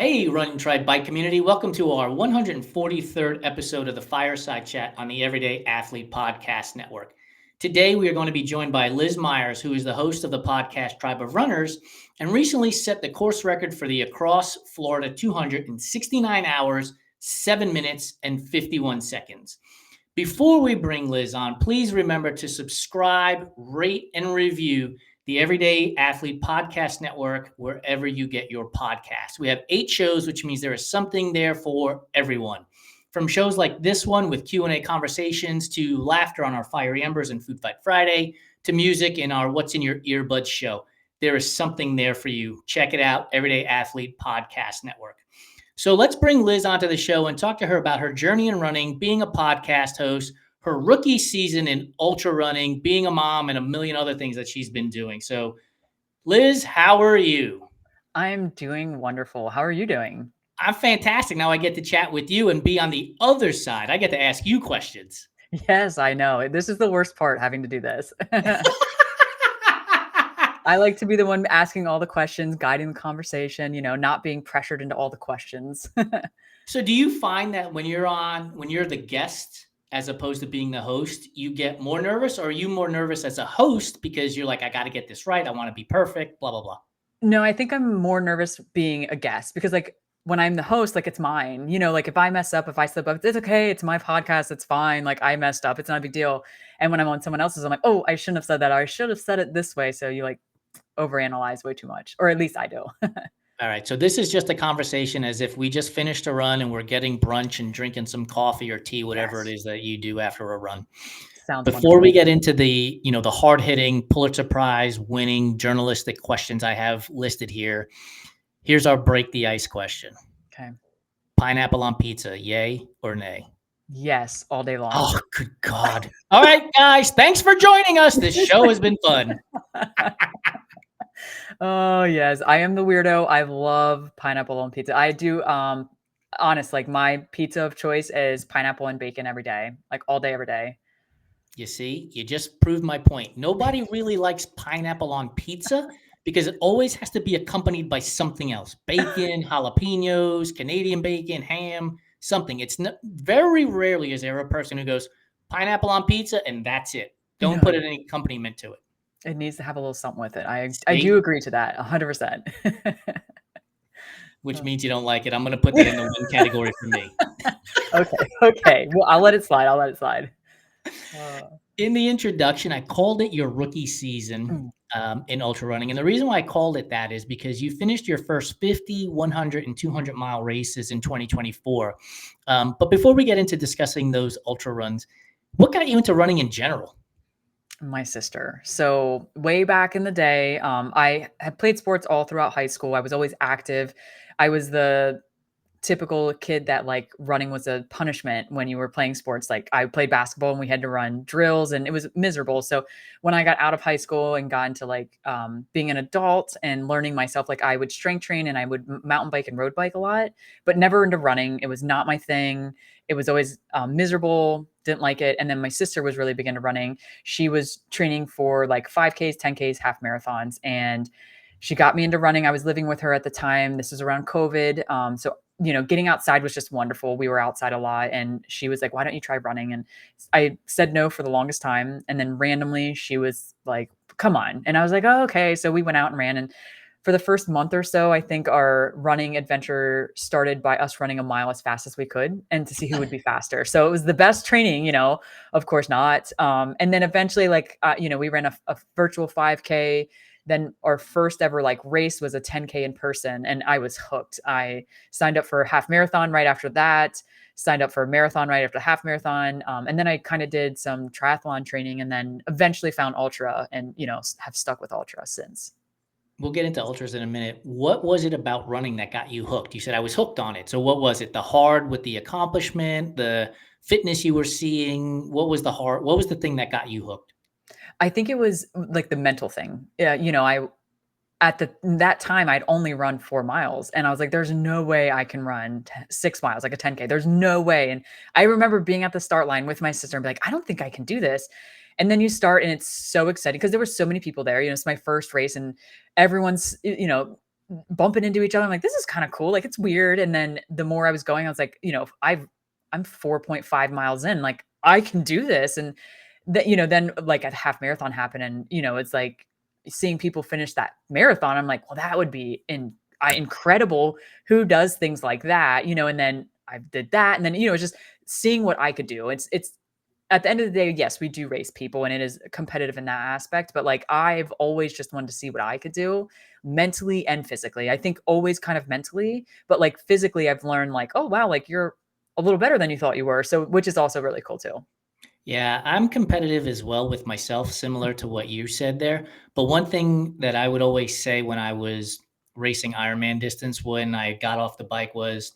Hey, Run Tribe Bike community. Welcome to our 143rd episode of the Fireside Chat on the Everyday Athlete Podcast Network. Today, we are going to be joined by Liz Myers, who is the host of the podcast Tribe of Runners and recently set the course record for the Across Florida 269 hours, 7 minutes, and 51 seconds. Before we bring Liz on, please remember to subscribe, rate, and review the Everyday Athlete Podcast Network, wherever you get your podcasts. We have 8 shows, which means there is something there for everyone. From shows like this one with Q&A conversations, to laughter on our Fiery Embers and Food Fight Friday, to music in our What's in Your Earbuds show. There is something there for you. Check it out, Everyday Athlete Podcast Network. So let's bring Liz onto the show and talk to her about her journey in running, being a podcast host, her rookie season in ultra running, being a mom, and a million other things that she's been doing. So, Liz, how are you? I'm doing wonderful. How are you doing? I'm fantastic. Now I get to chat with you and be on the other side. I get to ask you questions. Yes, I know. This is the worst part, having to do this. I like to be the one asking all the questions, guiding the conversation, not being pressured into all the questions. So do you find that when you're the guest, as opposed to being the host, you get more nervous, or are you more nervous as a host because you're like, I got to get this right. I want to be perfect, blah, blah, blah. No, I think I'm more nervous being a guest because when I'm the host, it's mine, if I mess up, if I slip up, it's okay. It's my podcast. It's fine. I messed up. It's not a big deal. And when I'm on someone else's, I'm like, oh, I shouldn't have said that. Or I should have said it this way. So you overanalyze way too much, or at least I do. All right. So this is just a conversation as if we just finished a run and we're getting brunch and drinking some coffee or tea, whatever it is that you do after a run. Sounds Before wonderful. we get into the hard hitting Pulitzer Prize winning journalistic questions I have listed here, here's our break the ice question. Okay. Pineapple on pizza, yay or nay? Yes, all day long. Oh, good God. All right, guys, thanks for joining us. This show has been fun. Oh, yes. I am the weirdo. I love pineapple on pizza. I do, honest, my pizza of choice is pineapple and bacon every day, all day, every day. You see, you just proved my point. Nobody really likes pineapple on pizza because it always has to be accompanied by something else. Bacon, jalapenos, Canadian bacon, ham, something. It's not, very rarely is there a person who goes, pineapple on pizza, and that's it. Don't put any accompaniment to it. It needs to have a little something with it. I do agree to that 100%. Which means you don't like it. I'm going to put that in the win category for me. Okay. Well, I'll let it slide. In the introduction, I called it your rookie season in ultra running. And the reason why I called it that is because you finished your first 50, 100, and 200 mile races in 2024. But before we get into discussing those ultra runs, what got you into running in general? My sister. So way back in the day, I had played sports all throughout high school. I was always active. I was the typical kid that running was a punishment when you were playing sports. I played basketball and we had to run drills and it was miserable. So when I got out of high school and got into being an adult and learning myself, I would strength train and I would mountain bike and road bike a lot, but never into running. It was not my thing. It was always miserable. Didn't like it. And then my sister was really big into running. She was training for 5Ks, 10Ks, half marathons. And she got me into running. I was living with her at the time. This was around COVID. So getting outside was just wonderful. We were outside a lot and she was like, why don't you try running? And I said no for the longest time. And then randomly she was like, come on. And I was like, oh, okay. So we went out and ran. And for the first month or so, I think our running adventure started by us running a mile as fast as we could and to see who would be faster. So it was the best training, of course not. And then eventually we ran a virtual 5K. Then our first ever race was a 10K in person and I was hooked. I signed up for a half marathon right after that, signed up for a marathon right after half marathon. And then I kind of did some triathlon training and then eventually found ultra and, have stuck with ultra since. We'll get into ultras in a minute. What was it about running that got you hooked? You said I was hooked on it. So what was it? The hard with the accomplishment, the fitness you were seeing? What was the thing that got you hooked? I think it was the mental thing. Yeah, that time I'd only run 4 miles and I was like, there's no way I can run 6 miles, like a 10K. There's no way. And I remember being at the start line with my sister and be like, I don't think I can do this. And then you start and it's so exciting because there were so many people there. It's my first race and everyone's, bumping into each other. I'm like, this is kind of cool. Like, it's weird. And then the more I was going, I was like, I'm 4.5 miles in. Like, I can do this. And that, then like a half marathon happened, and it's like seeing people finish that marathon. I'm like, well, that would be incredible. Who does things like that? And then I did that, and then it's just seeing what I could do. It's at the end of the day, yes, we do race people and it is competitive in that aspect. But like, I've always just wanted to see what I could do mentally and physically. I think always kind of mentally, but like physically, I've learned like, oh, wow, like you're a little better than you thought you were. So, which is also really cool too. Yeah, I'm competitive as well with myself, similar to what you said there. But one thing that I would always say when I was racing Ironman distance when I got off the bike was,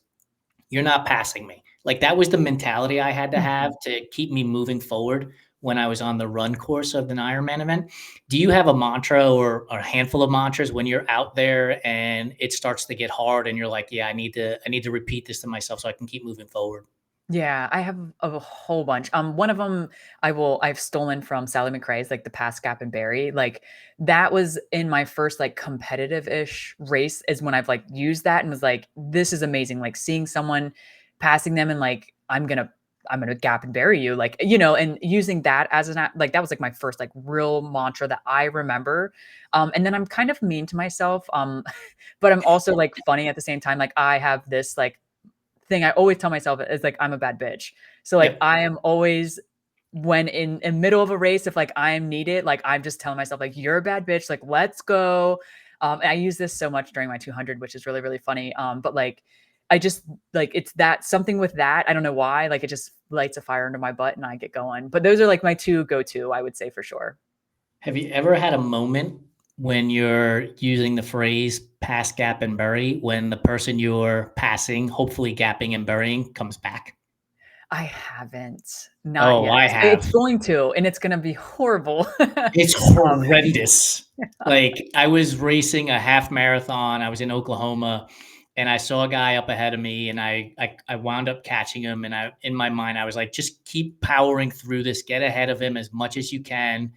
you're not passing me. Like, that was the mentality I had to have Mhm. to keep me moving forward when I was on the run course of an Ironman event. Do you have a mantra or a handful of mantras when you're out there and it starts to get hard and you're like, yeah, I need to repeat this to myself so I can keep moving forward? Yeah, I have a whole bunch. One of them I've stolen from Sally McRae's, like the Pass Gap and Berry. Like that was in my first like competitive-ish race is when I've like used that and was like, this is amazing. Like seeing someone passing them and like, I'm gonna gap and bury you. Like, and using that as like that was like my first like real mantra that I remember. And then I'm kind of mean to myself. But I'm also like funny at the same time. Like I have this like thing I always tell myself is like I'm a bad bitch. So like Yep. I am always when in middle of a race, if like I'm needed, like I'm just telling myself like you're a bad bitch, like let's go. And I use this so much during my 200, which is really really funny. But like I just like it's that something with that. I don't know why. Like it just lights a fire under my butt and I get going. But those are like my two go to. I would say for sure. Have you ever had a moment when you're using the phrase pass, gap, and bury when the person you're passing, hopefully gapping and burying, comes back? I haven't, not Oh, yet. I It's have. going to, and it's going to be horrible. It's um, horrendous. Like, I was racing a half marathon, I was in Oklahoma, and I saw a guy up ahead of me, and I wound up catching him, and in my mind, I was like, "Just keep powering through this, get ahead of him as much as you can,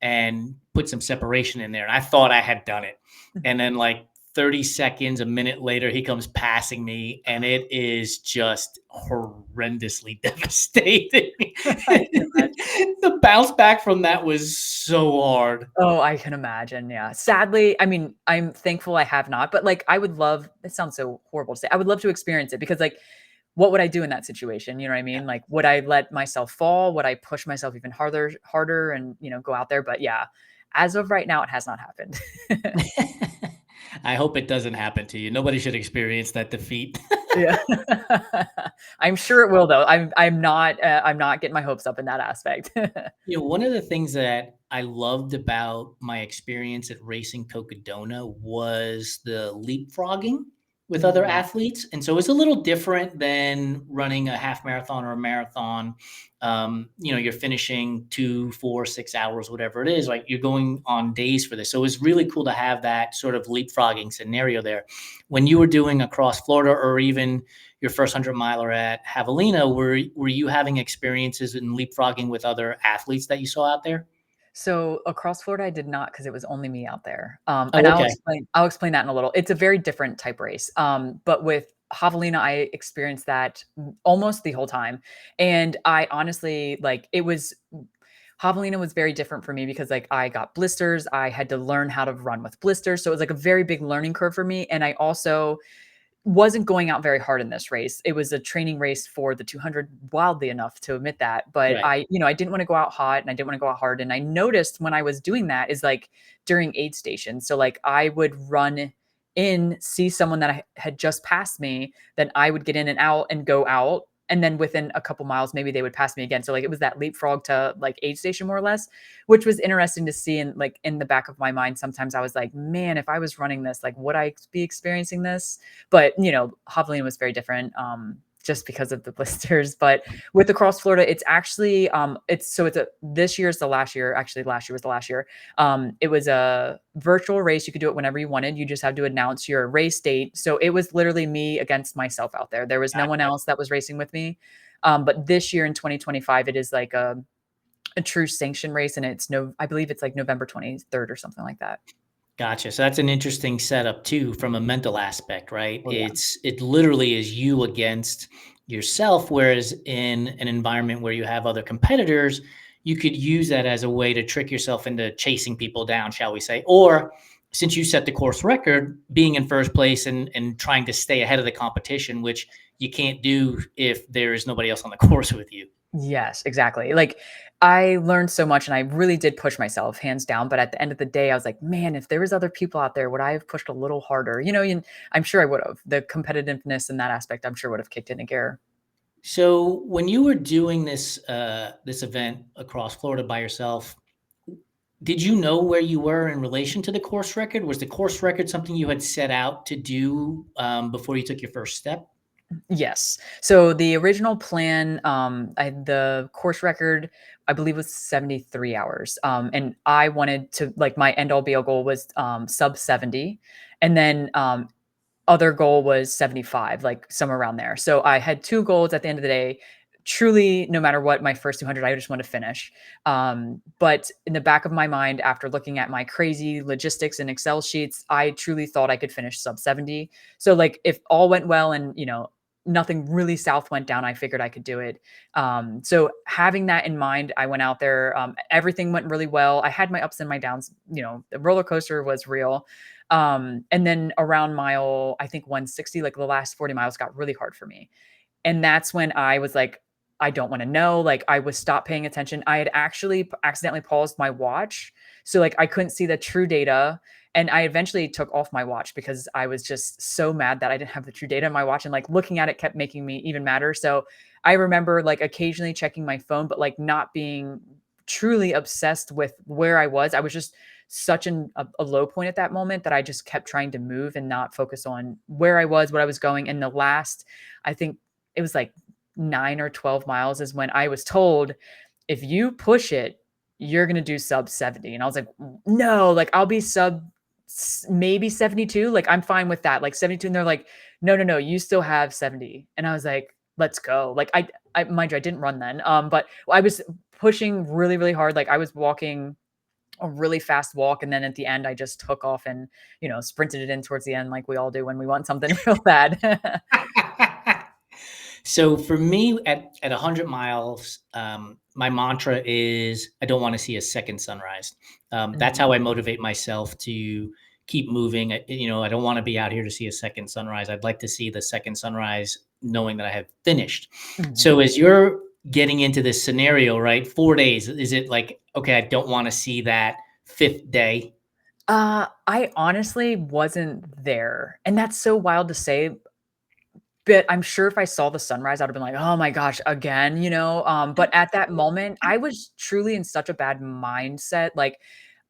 and put some separation in there." And I thought I had done it. And then, like, 30 seconds, a minute later, he comes passing me, and it is just horrendously devastating. I can imagine. The bounce back from that was so hard. Oh, I can imagine, yeah. Sadly, I mean, I'm thankful I have not, but, like, I would love it sounds so horrible to say. I would love to experience it because, like, what would I do in that situation? You know what I mean? Like, would I let myself fall? Would I push myself even harder and, go out there? But yeah, as of right now, it has not happened. I hope it doesn't happen to you. Nobody should experience that defeat. Yeah. I'm sure it will though. I'm not getting my hopes up in that aspect. One of the things that I loved about my experience at racing Cocodona was the leapfrogging with other Mm. athletes. And so it's a little different than running a half marathon or a marathon. You're finishing 2, 4, 6 hours, whatever it is. Like, you're going on days for this. So it's really cool to have that sort of leapfrogging scenario there. When you were doing across Florida, or even your first 100 miler at Javelina, were you having experiences in leapfrogging with other athletes that you saw out there? So across Florida, I did not because it was only me out there. And Oh, I'll okay. explain that in a little. It's a very different type race. But with Javelina, I experienced that almost the whole time. And I honestly like it was Javelina was very different for me because like I got blisters. I had to learn how to run with blisters. So it was like a very big learning curve for me. And I also wasn't going out very hard in this race. It was a training race for the 200, wildly enough to admit that. But Right. I didn't want to go out hot and I didn't want to go out hard. And I noticed when I was doing that is like during aid stations. So like I would run in, see someone that I had just passed me, then I would get in and out and go out. And then within a couple miles, maybe they would pass me again. So like it was that leapfrog to like aid station more or less, which was interesting to see. And like in the back of my mind, sometimes I was like, man, if I was running this, like would I be experiencing this? But, Javelina was very different, just because of the blisters. But with Across Florida, it's actually, it's a this year is the last year. Actually, last year was the last year. It was a virtual race. You could do it whenever you wanted. You just had to announce your race date. So it was literally me against myself out there. There was no one Gotcha. else that was racing with me. But this year in 2025, it is like a true sanction race, and it's no, I believe it's like November 23rd or something like that. Gotcha. So that's an interesting setup too from a mental aspect, right? Oh, yeah. It literally is you against yourself, whereas in an environment where you have other competitors, you could use that as a way to trick yourself into chasing people down, shall we say? Or since you set the course record, being in first place and trying to stay ahead of the competition, which you can't do if there is nobody else on the course with you. Yes, exactly. Like, I learned so much and I really did push myself hands down, but at the end of the day, I was like, "Man, if there was other people out there, would I have pushed a little harder?" And I'm sure I would have. The competitiveness in that aspect, I'm sure would have kicked into gear. So when you were doing this event across Florida by yourself, did you know where you were in relation to the course record? Was the course record something you had set out to do before you took your first step? Yes. So the original plan, the course record, I believe was 73 hours. And I wanted to like my end all be all goal was sub 70. And then other goal was 75, like somewhere around there. So I had two goals at the end of the day. Truly, no matter what, my first 200, I just want to finish. But in the back of my mind, after looking at my crazy logistics and Excel sheets, I truly thought I could finish sub 70. So, like, if all went well and, nothing really south went down, I figured I could do it. So, having that in mind, I went out there. Everything went really well. I had my ups and my downs. The roller coaster was real. And then around mile, I think 160, like the last 40 miles got really hard for me. And that's when I was like, I don't want to know. Like I was stopped paying attention. I had actually accidentally paused my watch. So like I couldn't see the true data. And I eventually took off my watch because I was just so mad that I didn't have the true data in my watch. And like looking at it kept making me even madder. So I remember like occasionally checking my phone, but like not being truly obsessed with where I was. I was just such a low point at that moment that I just kept trying to move and not focus on where I was, what I was going. And the last, I think it was like 9 or 12 miles is when I was told, if you push it, you're going to do sub 70. And I was like, no, like I'll be maybe 72. Like I'm fine with that. Like 72. And they're like, no, no, no, you still have 70. And I was like, let's go. Like mind you, I didn't run then. But I was pushing really, really hard. Like I was walking a really fast walk. And then at the end, I just took off and, sprinted it in towards the end, like we all do when we want something real bad. So for me, at 100 miles, my mantra is I don't want to see a second sunrise. That's how I motivate myself to keep moving. I don't want to be out here to see a second sunrise. I'd like to see the second sunrise knowing that I have finished. Mhm. So as you're getting into this scenario, right? 4 days, is it like, okay, I don't want to see that fifth day? I honestly wasn't there. And that's so wild to say, but I'm sure if I saw the sunrise, I'd have been like, "Oh my gosh, again?" But at that moment, I was truly in such a bad mindset. Like,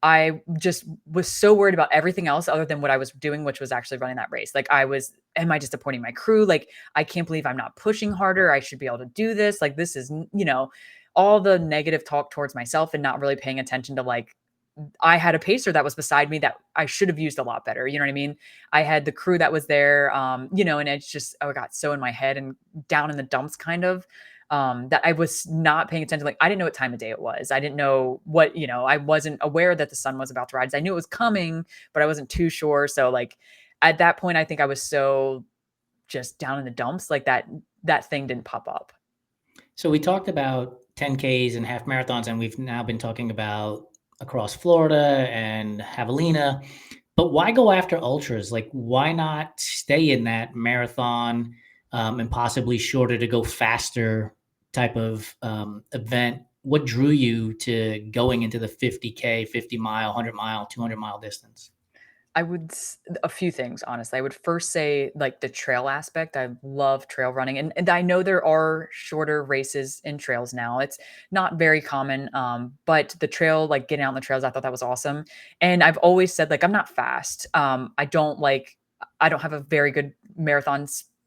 I just was so worried about everything else other than what I was doing, which was actually running that race. Like, am I disappointing my crew? Like, I can't believe I'm not pushing harder. I should be able to do this. Like, this is, all the negative talk towards myself and not really paying attention to like I had a pacer that was beside me that I should have used a lot better. You know what I mean? I had the crew that was there, and it's just, oh, it got so in my head and down in the dumps kind of, that I was not paying attention. Like, I didn't know what time of day it was. I didn't know I wasn't aware that the sun was about to rise. I knew it was coming, but I wasn't too sure. So, like, at that point, I think I was so just down in the dumps, like that thing didn't pop up. So we talked about 10Ks and half marathons, and we've now been talking about across Florida and Javelina. But why go after ultras? Like, why not stay in that marathon and possibly shorter to go faster type of event? What drew you to going into the 50K, 50 mile, 100 mile, 200-mile distance? A few things, honestly. I would first say like the trail aspect. I love trail running, and I know there are shorter races in trails now. It's not very common, but the trail, like getting out on the trails, I thought that was awesome. And I've always said like I'm not fast. I don't have a very good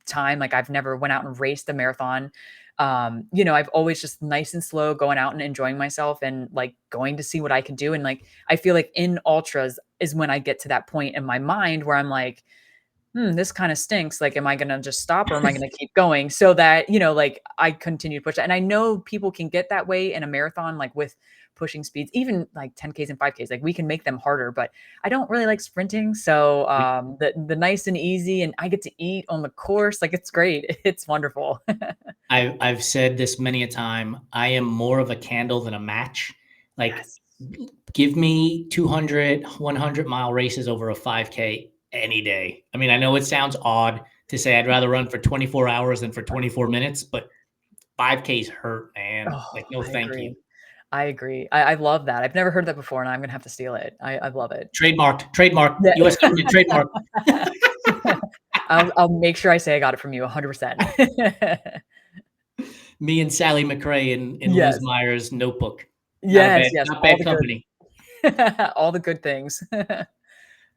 time. Like I've never went out and raced a marathon. I've always just nice and slow going out and enjoying myself and like going to see what I can do. And like I feel like in ultras is when I get to that point in my mind where I'm like, this kind of stinks. Like, am I going to just stop or am I going to keep going? So that, like I continue to push that. And I know people can get that way in a marathon, like with pushing speeds, even like 10Ks and 5Ks, like we can make them harder, but I don't really like sprinting. So, the nice and easy, and I get to eat on the course. Like it's great. It's wonderful. I've said this many a time. I am more of a candle than a match. Like, Yes. give me 200, 100-mile races over a 5K any day. I mean, I know it sounds odd to say I'd rather run for 24 hours than for 24 minutes, but 5Ks hurt, man. Oh, Like, no, I thank agree. you. I agree. I love that. I've never heard that before, and I'm gonna have to steal it. I love it. Trademark, Yeah. US government trademark. I'll make sure I say I got it from you 100%. Me and Sally McRae in Liz Yes. Meyer's notebook. Yes, yes, Not all bad the company. all the good things.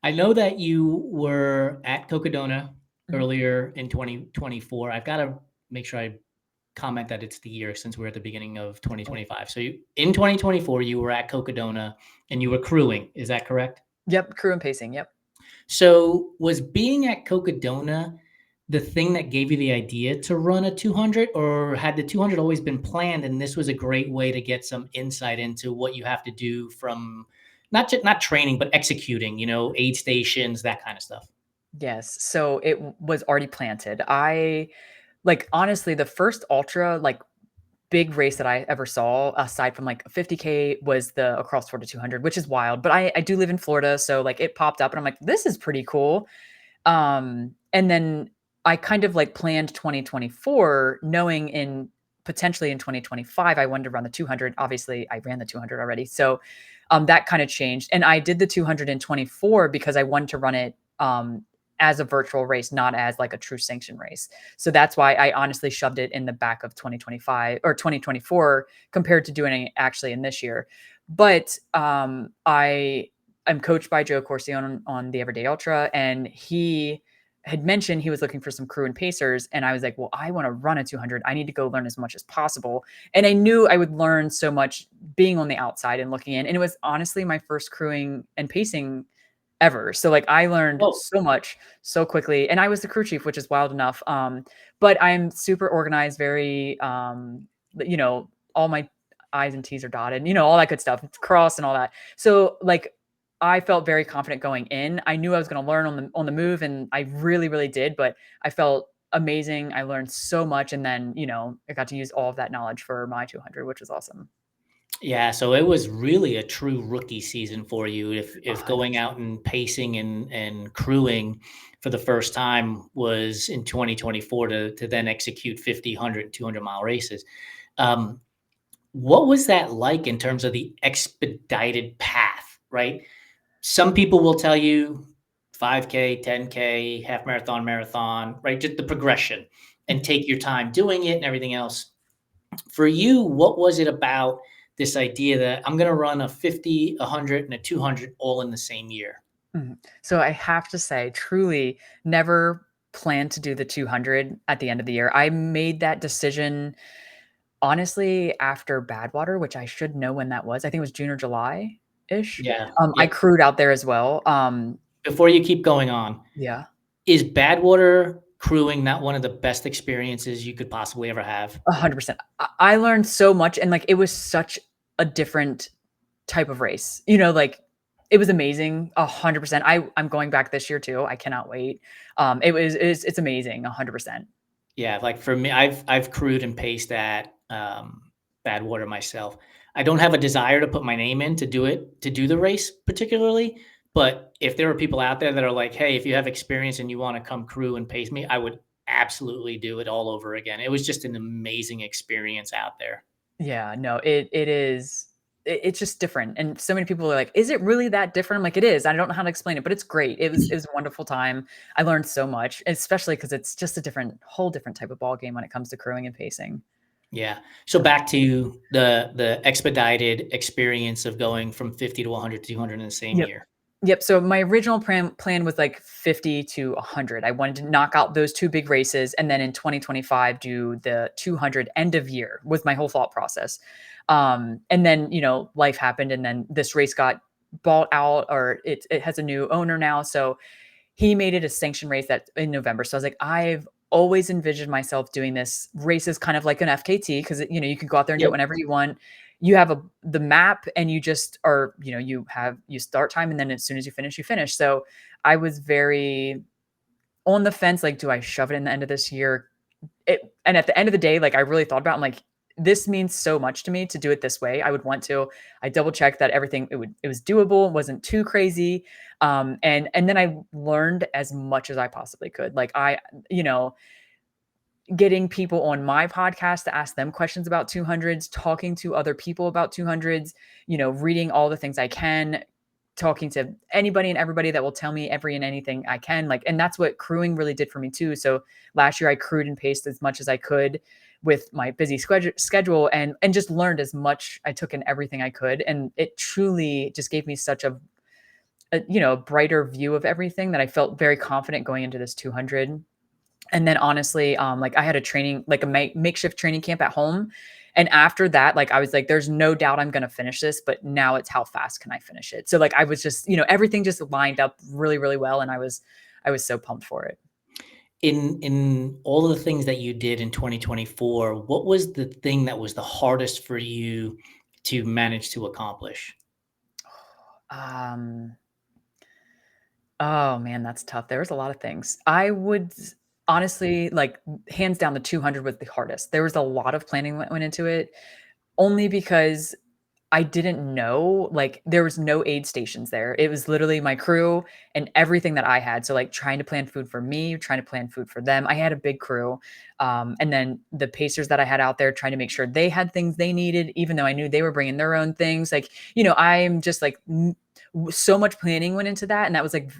I know that you were at Cocodona Mhm. earlier in 2024. I've got to make sure I comment that it's the year since we're at the beginning of Oh. 2025. So in 2024, you were at Cocodona and you were crewing. Is that correct? Yep, crew and pacing, yep. So was being at Cocodona the thing that gave you the idea to run a 200, or had the 200 always been planned and this was a great way to get some insight into what you have to do from not training, but executing, aid stations, that kind of stuff? Yes, so it was already planted. Honestly, the first ultra, like, big race that I ever saw, aside from, like, a 50K, was the Across Florida 200, which is wild, but I do live in Florida, so, like, it popped up, and I'm like, "This is pretty cool." And then I kind of like planned 2024 knowing in potentially in 2025 I wanted to run the 200. Obviously, I ran the 200 already. So that kind of changed. And I did the 200 in 24 because I wanted to run it as a virtual race, not as like a true sanction race. So that's why I honestly shoved it in the back of 2025 or 2024 compared to doing it actually in this year. But I'm coached by Joe Corsi on the Everyday Ultra, and he had mentioned he was looking for some crew and pacers. And I was like, well, I want to run a 200. I need to go learn as much as possible. And I knew I would learn so much being on the outside and looking in. And it was honestly my first crewing and pacing ever. So like I learned Oh, so much so quickly. And I was the crew chief, which is wild enough. But I'm super organized, very all my I's and T's are dotted, all that good stuff, cross and all that. So like I felt very confident going in. I knew I was going to learn on the move, and I really, really did. But I felt amazing. I learned so much, and then I got to use all of that knowledge for my 200, which was awesome. yeah. So it was really a true rookie season for you. If going 100%. out and pacing and crewing for the first time was in 2024 to then execute 50, 100, 200-mile races. Um, what was that like in terms of the expedited path, right? Some people will tell you 5K, 10K, half marathon, marathon, right? Just the progression and Mhm. take your time doing it and everything else. For you, what was it about this idea that I'm going to run a 50, 100, and a 200 all in the same year? Mhm. So I have to say, truly never planned to do the 200 at the end of the year. I made that decision honestly after Badwater, which I should know when that was. I think it was June or July ish. Yeah. I Yep. crewed out there as well. Before you keep going on, Yeah. is Badwater crewing not one of the best experiences you could possibly ever have? 100%. I learned so much, and, like, it was such a different type of race, like, it was amazing, 100%. I'm going back this year too, I cannot wait. It's amazing, 100%. Yeah, like for me, I've crewed and paced at Badwater myself. I don't have a desire to put my name in to do the race particularly, but if there are people out there that are like, "Hey, if you have experience and you want to come crew and pace me," I would absolutely do it all over again. It was just an amazing experience out there. Yeah, no, it is it's just different, and so many people are like, "Is it really that different?" I'm like, "It is, I don't know how to explain it, but it's great." It was a wonderful time. I learned so much, especially because it's just a whole different type of ball game when it comes to crewing and pacing. Yeah. So back to the expedited experience of going from 50 to 100 to 200 in the same Yep. year. Yep, so my original plan was, like, 50 to 100. I wanted to knock out those 2 big races, and then in 2025, do the 200 end of year was my whole thought process. And then, life happened, and then this race got bought out, or it has a new owner now, so he made it a sanctioned race that in November. So I was like, I've always envisioned myself doing this race is kind of like an FKT because you can go out there and do it Yep. whenever you want. You have the map and you just are, you start time and then as soon as you finish, you finish. So I was very on the fence, like, do I shove it in the end of this year? And at the end of the day, like I really thought about it, I'm like, this means so much to me to do it this way. I would want to. I double checked that everything it was doable, wasn't too crazy. And then I learned as much as I possibly could. Like you know, getting people on my podcast to ask them questions about 200s, talking to other people about 200s, reading all the things I can, talking to anybody and everybody that will tell me every and anything I can. Like, and that's what crewing really did for me too. So last year I crewed and paced as much as I could with my busy schedule and just learned as much. I took in everything I could. And it truly just gave me such a brighter view of everything that I felt very confident going into this 200. And then honestly, like I had a training, like a makeshift training camp at home. And after that, like I was like, there's no doubt I'm going to finish this, but now it's how fast can I finish it? So like, I was just, everything just lined up really, really well. And I was so pumped for it. In all of the things that you did in 2024, what was the thing that was the hardest for you to manage to accomplish? Um, oh man, that's tough. There was a lot of things. I would honestly like hands down the 200 was the hardest. There was a lot of planning that went into it only because I didn't know, like, there was no aid stations there. It was literally my crew and everything that I had. So, like, trying to plan food for me, trying to plan food for them. I had a big crew. And then the pacers that I had out there, trying to make sure they had things they needed, even though I knew they were bringing their own things. Like, I'm just like, so much planning went into that. And that was like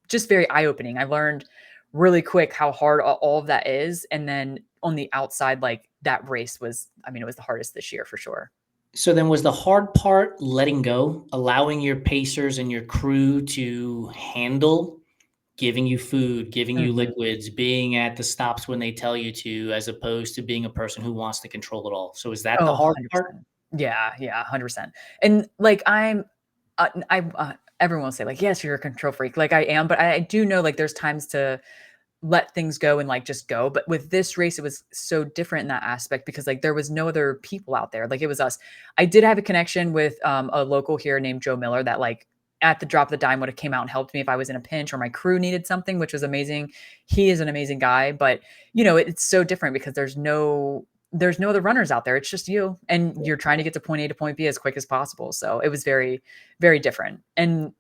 just very eye opening. I learned really quick how hard all of that is. And then on the outside, like, that race was, I mean, it was the hardest this year for sure. So then was the hard part letting go, allowing your pacers and your crew to handle giving you food, giving you Mhm. liquids, being at the stops when they tell you to, as opposed to being a person who wants to control it all? So is that the Oh, hard part? 100%. Yeah, 100%. And, like, everyone will say, like, "Yes, you're a control freak." Like, I am, but I do know, like, there's times to let things go and, like, just go. But with this race, it was so different in that aspect because, like, there was no other people out there. Like, it was us. I did have a connection with, a local here named Joe Miller that, like, at the drop of the dime would have came out and helped me if I was in a pinch or my crew needed something, which was amazing. He is an amazing guy, but, it's so different because there's no other runners out there. It's just you, and you're trying to get to point A to point B as quick as possible. So it was very, very different. And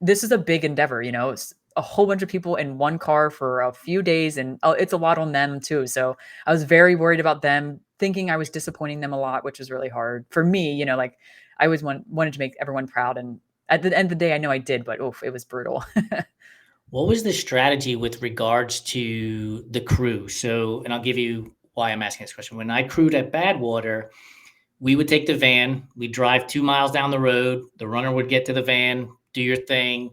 this is a big endeavor, it's a whole bunch of people in one car for a few days, and it's a lot on them too. So I was very worried about them, thinking I was disappointing them a lot, which was really hard for me. Like I always wanted to make everyone proud, and at the end of the day, I know I did, but oof, it was brutal. What was the strategy with regards to the crew? So, and I'll give you why I'm asking this question. When I crewed at Badwater, we would take the van, we'd drive 2 miles down the road. The runner would get to the van, do your thing,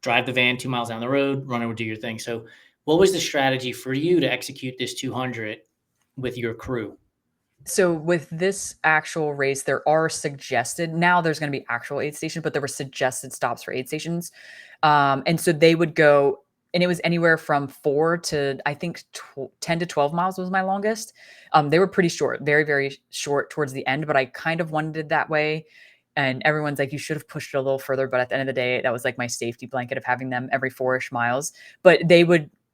drive the van 2 miles down the road, runner would do your thing. So, what was the strategy for you to execute this 200 with your crew? So with this actual race, there are suggested now there's going to be actual aid stations, but there were suggested stops for aid stations. And so they would go, and it was anywhere from 4 to I think 10 to 12 miles was my longest. They were pretty short, very, very short towards the end, but I kind of wanted it that way. And everyone's like, you should have pushed it a little further. But at the end of the day, that was like my safety blanket of having them every 4-ish miles. But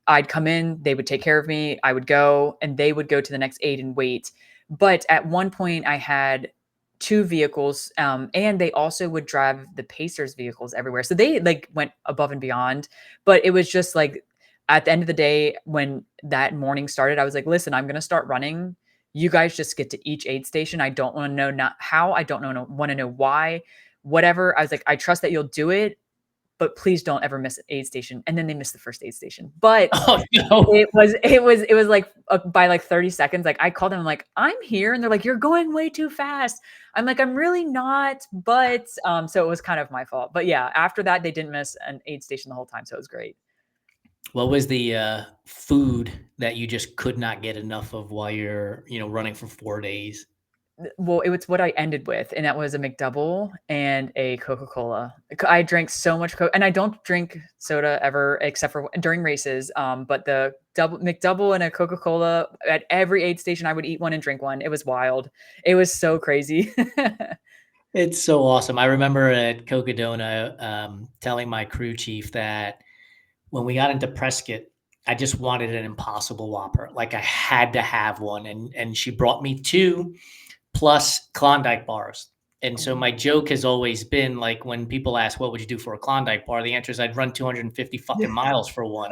I'd come in, they would take care of me, I would go, and they would go to the next aid and wait. But at one point, I had 2 vehicles, and they also would drive the Pacers vehicles everywhere. So they, like, went above and beyond, but it was just, like, at the end of the day, when that morning started, I was like, "Listen, I'm gonna start running. You guys just get to each aid station. I don't wanna know not how, I don't know wanna know why, whatever." I was like, "I trust that you'll do it, but please don't ever miss an aid station." And then they missed the first aid station. But Oh, no. it was like, by like 30 seconds, like I called them, I'm like, "I'm here." And they're like, "You're going way too fast." I'm like, "I'm really not." But, so it was kind of my fault. But yeah, after that, they didn't miss an aid station the whole time. So it was great. What was the food that you just could not get enough of while you're running for 4 days? Well, it was what I ended with, and that was a McDouble and a Coca-Cola. I drank so much Coke, and I don't drink soda ever except for during races. But the double McDouble and a Coca-Cola at every aid station, I would eat one and drink one. It was wild. It was so crazy. It's so awesome. I remember at Cocodona telling my crew chief that when we got into Prescott, I just wanted an Impossible Whopper. Like I had to have one, and she brought me two plus Klondike bars. And so my joke has always been like when people ask, what would you do for a Klondike bar? The answer is I'd run 250 fucking miles for one.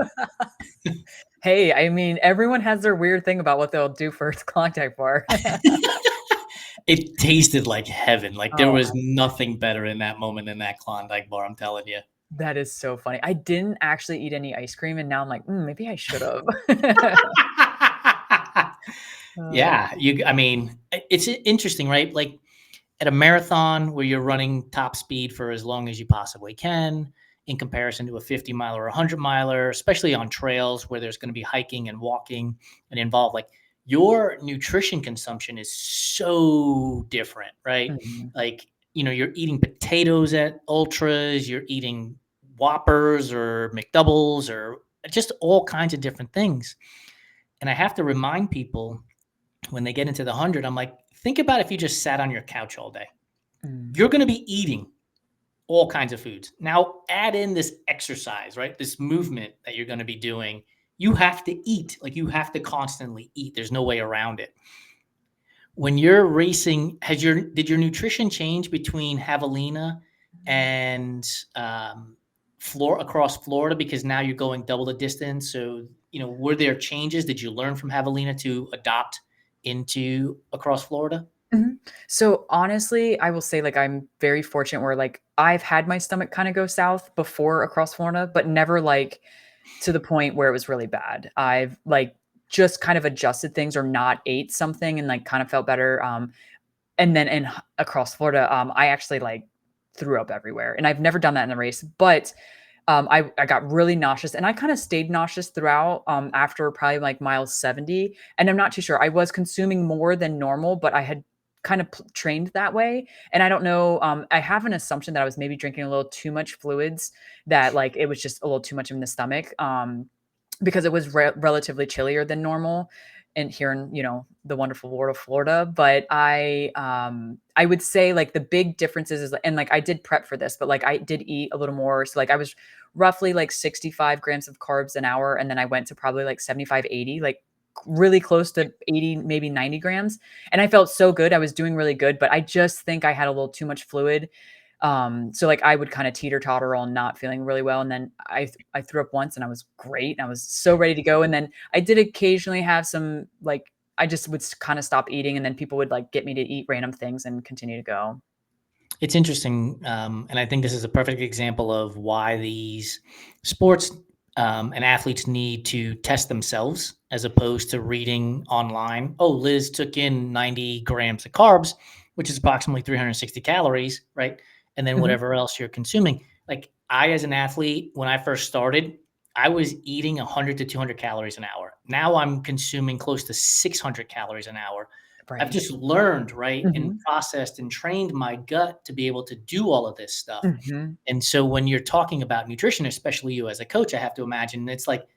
Hey, I mean, everyone has their weird thing about what they'll do for a Klondike bar. It tasted like heaven. Like there Oh, was nothing better in that moment than that Klondike bar. I'm telling you. that is so funny. I didn't actually eat any ice cream, and now I'm like, maybe I should have. Yeah, I mean, it's interesting, right? Like at a marathon where you're running top speed for as long as you possibly can in comparison to a 50 mile or a 100 miler, especially on trails where there's going to be hiking and walking and involved, like your nutrition consumption is so different, right? Mhm. Like, you're eating potatoes at ultras, you're eating Whoppers or McDoubles or just all kinds of different things. And I have to remind people when they get into the 100, I'm like, think about if you just sat on your couch all day. Mm. You're going to be eating all kinds of foods. Now, add in this exercise, right? This movement that you're going to be doing. You have to eat. Like you have to constantly eat. There's no way around it. When you're racing, did your nutrition change between Javelina and across Florida because now you're going double the distance? So, were there changes? Did you learn from Javelina to adopt into across Florida? Mhm. So, honestly, I will say, like, I'm very fortunate where, like, I've had my stomach kinda go south before across Florida, but never, like, to the point where it was really bad. I've, like, just kind of adjusted things or not ate something and, like, kind of felt better, and then across Florida, I actually, like, threw up everywhere, and I've never done that in a race, but I got really nauseous, and I kinda stayed nauseous throughout, after probably, like, mile 70, and I'm not too sure. I was consuming more than normal, but I had kind of trained that way, and I don't know, I have an assumption that I was maybe drinking a little too much fluids, that, like, it was just a little too much in the stomach, because it was relatively chillier than normal and here in, the wonderful world of Florida. But I would say like the big differences is, and like I did prep for this, but like I did eat a little more. So like I was roughly like 65 grams of carbs an hour. And then I went to probably like 75, 80, like really close to 80, maybe 90 grams. And I felt so good. I was doing really good, but I just think I had a little too much fluid. So like I would kind of teeter totter on not feeling really well. And then I threw up once and I was great. And I was so ready to go. And then I did occasionally have some like I just would kind of stop eating and then people would like get me to eat random things and continue to go. It's interesting, and I think this is a perfect example of why these sports and athletes need to test themselves as opposed to reading online. Oh, Liz took in 90 grams of carbs, which is approximately 360 calories, right? And then Mhm. whatever else you're consuming. Like I, as an athlete, when I first started, I was eating 100 to 200 calories an hour. Now I'm consuming close to 600 calories an hour. I've Right. just learned, right, and Mhm. processed and trained my gut to be able to do all of this stuff. Mhm. And so when you're talking about nutrition, especially you as a coach, I have to imagine it's like,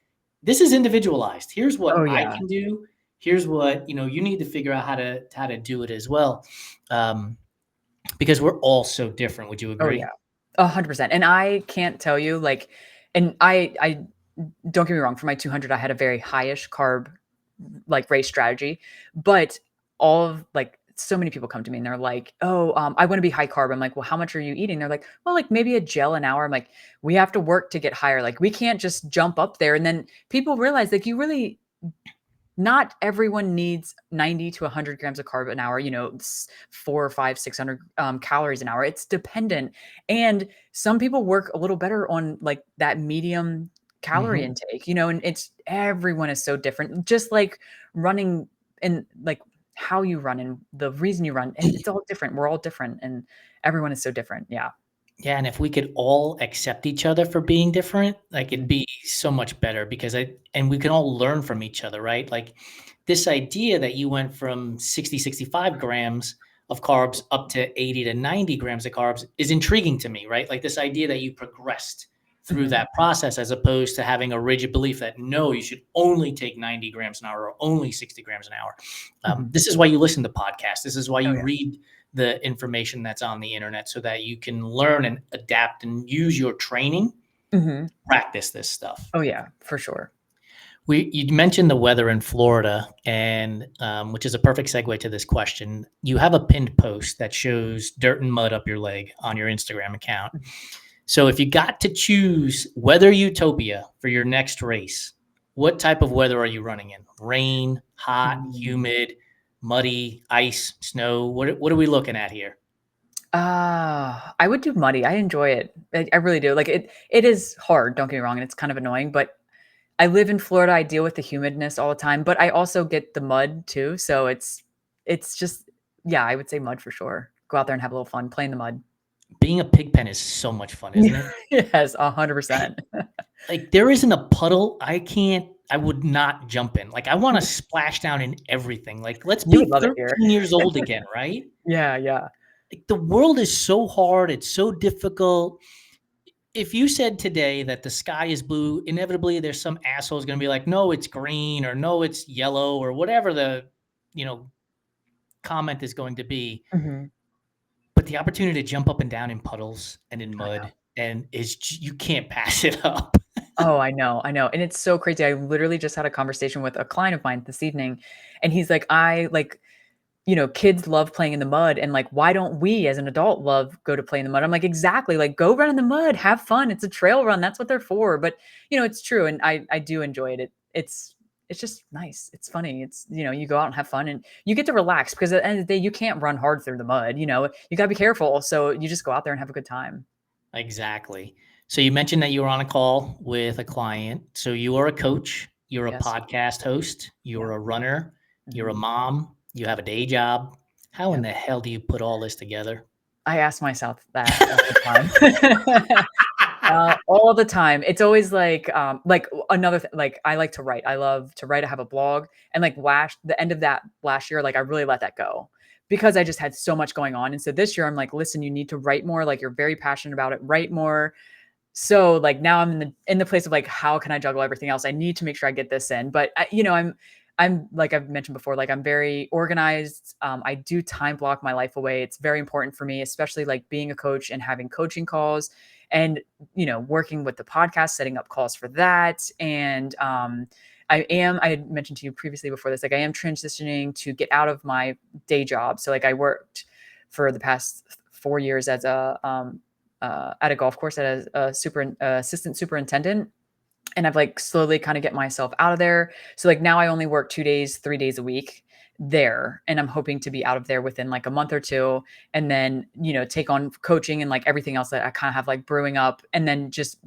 this is individualized. Here's what Oh I yeah. can do. Here's what, you need to figure out how to do it as well. Um, because we're all so different. Would you Oh yeah. agree? 100%. And I can't tell you like and I don't get me wrong, for my 200 I had a very highish carb like race strategy, but all of like so many people come to me and they're like, "Oh, I want to be high carb." I'm like, "Well, how much are you eating?" They're like, "Well, like maybe a gel an hour." I'm like, "We have to work to get higher. Like we can't just jump up there." And then people realize like you really not everyone needs 90 to 100 grams of carb an hour, 4 or 5, 600 calories an hour. It's dependent. And some people work a little better on like that medium calorie Hmm. intake, and it's everyone is so different. Just like running and like how you run and the reason you run, and it's all different. We're all different and everyone is so different. Yeah. Yeah, and if we could all accept each other for being different, like it'd Mhm, be so much better because and we can all learn from each other, right? Like this idea that you went from 60, 65 grams of carbs up to 80 to 90 grams of carbs is intriguing to me, right? Like this idea that you progressed through mhm, that process as opposed to having a rigid belief that no, you should only take 90 grams an hour or only 60 grams an hour. mhm. This is why you listen to podcasts. This is why Oh, you yeah. read the information that's on the internet so that you can learn and adapt and use your training, Mhm. practice this stuff. Oh, yeah, for sure. You mentioned the weather in Florida, and which is a perfect segue to this question. You have a pinned post that shows dirt and mud up your leg on your Instagram account. Mhm. So if you got to choose weather utopia for your next race, what type of weather are you running in? Rain, hot, Mm. humid, muddy, ice, snow? What are we looking at here? I would do muddy. I enjoy it. I really do. Like, it is hard, don't get me wrong, and it's kind of annoying, but I live in Florida, I deal with the humidness all the time, but I also get the mud too, so it's just yeah, I would say mud for sure. Go out there and have a little fun, play in the mud. Being a pig pen is so much fun, isn't it? Yes, Right? 100%. Like, there isn't a puddle I would not jump in. Like, I wanna splash down in everything. Like, let's You would be love it here. 13 years old again, right? Yeah, yeah. Like, the world is so hard, it's so difficult. If you said today that the sky is blue, inevitably there's some asshole is gonna be like, "No, it's green," or "No, it's yellow," or whatever the, you know, comment is going to be. Mhm. But the opportunity to jump up and down in puddles and in I know. mud and is j you can't pass it up. Oh, I know, and it's so crazy. I literally just had a conversation with a client of mine this evening, and he's like, "I like kids love playing in the mud and like why don't we as an adult love go to play in the mud?" I'm like, "Exactly. Like go run in the mud, have fun. It's a trail run. That's what they're for." But it's true and I do enjoy it. It's just nice. It's funny. It's you go out and have fun and you get to relax because at the end of the day you can't run hard through the mud. You got to be careful. So you just go out there and have a good time. Exactly. So you mentioned that you were on a call with a client. So you are a coach, you're a Yes. podcast host, Yeah. you're a runner, you're a Mhm. mom, you have a day job. How in Yep. the hell do you put all this together? I ask myself that all the time. All the time. It's always like another like I like to write. I love to write. I have a blog, and like last the end of that last year, like I really let that go because I just had so much going on. And so this year, I'm like, listen, you need to write more. Like you're very passionate about it. Write more. So like now I'm in the place of like, how can I juggle everything else? I need to make sure I get this in. But I'm like I've mentioned before, like I'm very organized. I do time block my life away. It's very important for me, especially like being a coach and having coaching calls and working with the podcast, setting up calls for that. And I had mentioned to you previously before this, like I am transitioning to get out of my day job. So like I worked for the past 4 years as at a golf course as a assistant superintendent. And I've like slowly kind of get myself out of there. So like now I only work 2 days, 3 days a week there. And I'm hoping to be out of there within like a month or two. And then, take on coaching and like everything else that I kind of have like brewing up. And then just,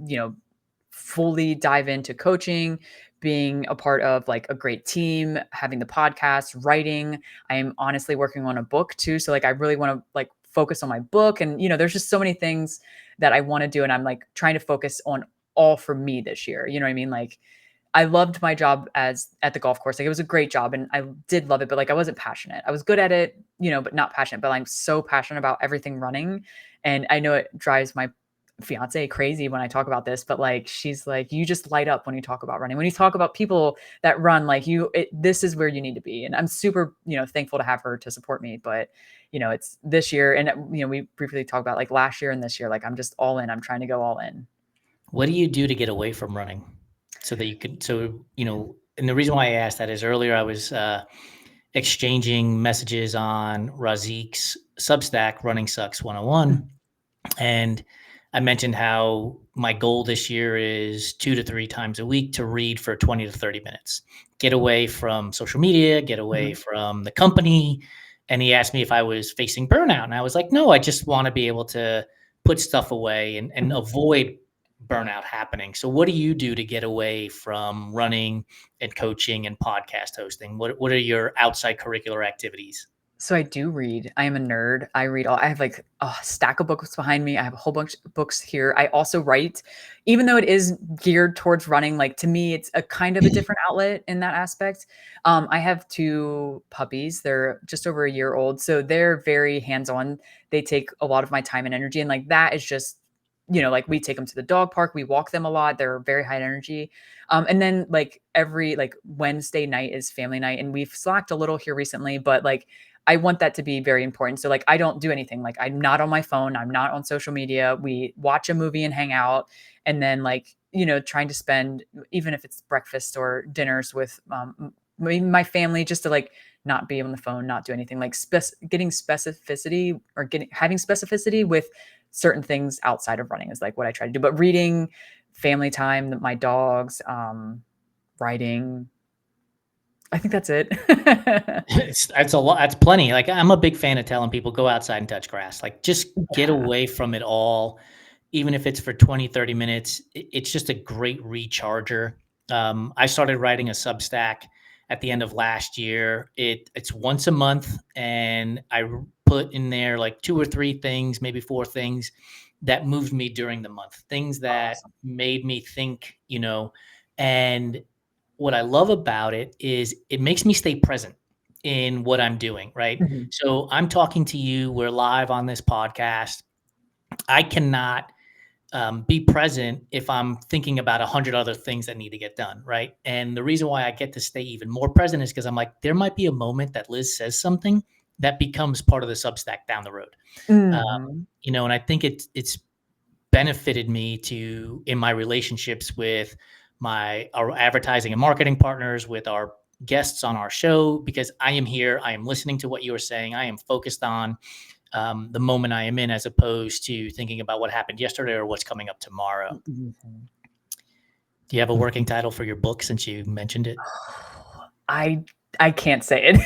fully dive into coaching, being a part of like a great team, having the podcast, writing. I am honestly working on a book too. So like I really want to like focus on my book. And there's just so many things that I want to do. And I'm like trying to focus on all for me this year. You know what I mean? Like I loved my job as at the golf course. Like it was a great job and I did love it, but like I wasn't passionate. I was good at it, but not passionate. But I'm so passionate about everything running. And I know it drives my fiance crazy when I talk about this, but like she's like, you just light up when you talk about running. When you talk about people that run, like this is where you need to be. And I'm super, thankful to have her to support me. But it's this year, and we briefly talked about like last year and this year. Like I'm just all in. I'm trying to go all in. What do you do to get away from running so that you can and the reason why I asked that is earlier I was exchanging messages on Razik's Substack Running Sucks 101. And I mentioned how my goal this year is 2 to 3 times a week to read for 20 to 30 minutes, get away from social media, get away Mhm. from the company. And he asked me if I was facing burnout. And I was like, no, I just want to be able to put stuff away and Mhm. avoid burnout happening. So what do you do to get away from running and coaching and podcast hosting? What are your outside curricular activities? So I do read. I am a nerd. I have like a stack of books behind me. I have a whole bunch of books here. I also write, even though it is geared towards running, like to me, it's a kind of a different outlet in that aspect. I have two puppies. They're just over a year old. So they're very hands-on. They take a lot of my time and energy. And like that is just, like we take them to the dog park, we walk them a lot. They're very high energy. And then like every like Wednesday night is family night. And we've slacked a little here recently, but like I want that to be very important. So like I don't do anything. Like I'm not on my phone, I'm not on social media. We watch a movie and hang out and then like, trying to spend even if it's breakfast or dinners with my family just to like not be on the phone, not do anything like getting specificity or having specificity with certain things outside of running is like what I try to do. But reading, family time, my dogs, writing, I think that's it. That's a lot. That's plenty. Like I'm a big fan of telling people go outside and touch grass. Like just get Yeah. away from it all. Even if it's for 20, 30 minutes, it's just a great recharger. I started writing a Substack at the end of last year. It's once a month, and put in there like 2 or 3 things, maybe 4 things that moved me during the month, things that Awesome. made me think, and what I love about it is it makes me stay present in what I'm doing, right? Mhm. So I'm talking to you, we're live on this podcast. I cannot be present if I'm thinking about 100 other things that need to get done, right? And the reason why I get to stay even more present is because I'm like, there might be a moment that Liz says something that becomes part of the Substack down the road. Mhm. And I think it's benefited me in my relationships with our advertising and marketing partners, with our guests on our show, because I am here, I am listening to what you are saying, I am focused on the moment I am in, as opposed to thinking about what happened yesterday or what's coming up tomorrow. Mhm. Do you have a working title for your book since you mentioned it? I I can't say it.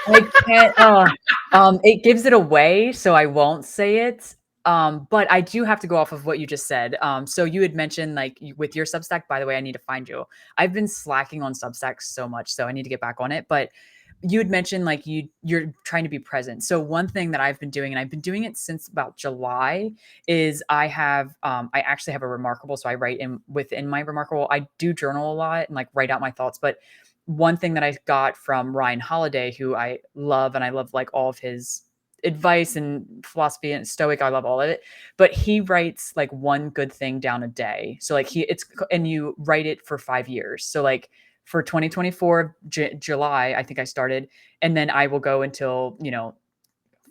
I can't, it gives it away, so I won't say it. But I do have to go off of what you just said. So you had mentioned like with your Substack, by the way, I need to find you. I've been slacking on Substack so much, so I need to get back on it. But you had mentioned like you're trying to be present. So one thing that I've been doing, and I've been doing it since about July, is I actually have a remarkable. So I write within my remarkable. I do journal a lot and like write out my thoughts, but one thing that I got from Ryan Holiday, who I love, and I love like all of his advice and philosophy and stoic. I love all of it. But he writes like one good thing down a day. So like and you write it for 5 years. So like for 2024, July, I think I started, and then I will go until,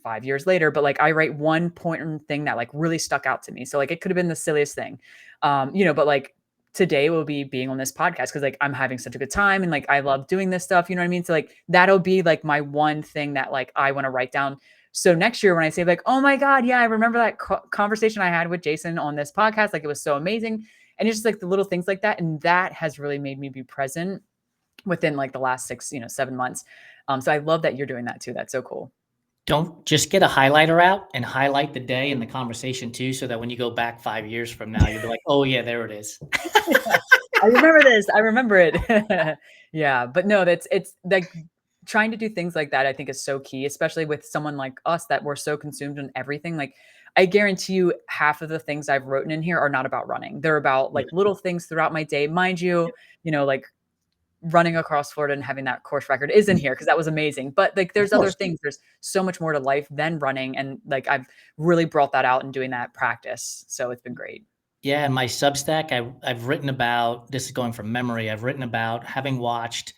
5 years later, but like I write one important thing that like really stuck out to me. So like it could have been the silliest thing. But like today will be being on this podcast because like I'm having such a good time and like I love doing this stuff. You know what I mean? So like that'll be like my one thing that like I want to write down. So next year when I say like, oh my God, yeah, I remember that conversation I had with Jason on this podcast. Like it was so amazing. And it's just like the little things like that. And that has really made me be present within like the last 7 months. So I love that you're doing that too. That's so cool. Don't just get a highlighter out and highlight the day and the conversation too, so that when you go back 5 years from now, you'll be like, oh yeah, there it is. I remember this. I remember it. Yeah, but no, it's like trying to do things like that I think is so key, especially with someone like us that we're so consumed in everything. Like I guarantee you half of the things I've written in here are not about running. They're about Yeah. like little things throughout my day. Mind you, like running across Florida and having that course record is in here because that was amazing. But like Of there's other course. things. There's so much more to life than running. And like I've really brought that out and doing that practice. So it's been great. Yeah, in my Substack, I've written about, this is going from memory, I've written about having watched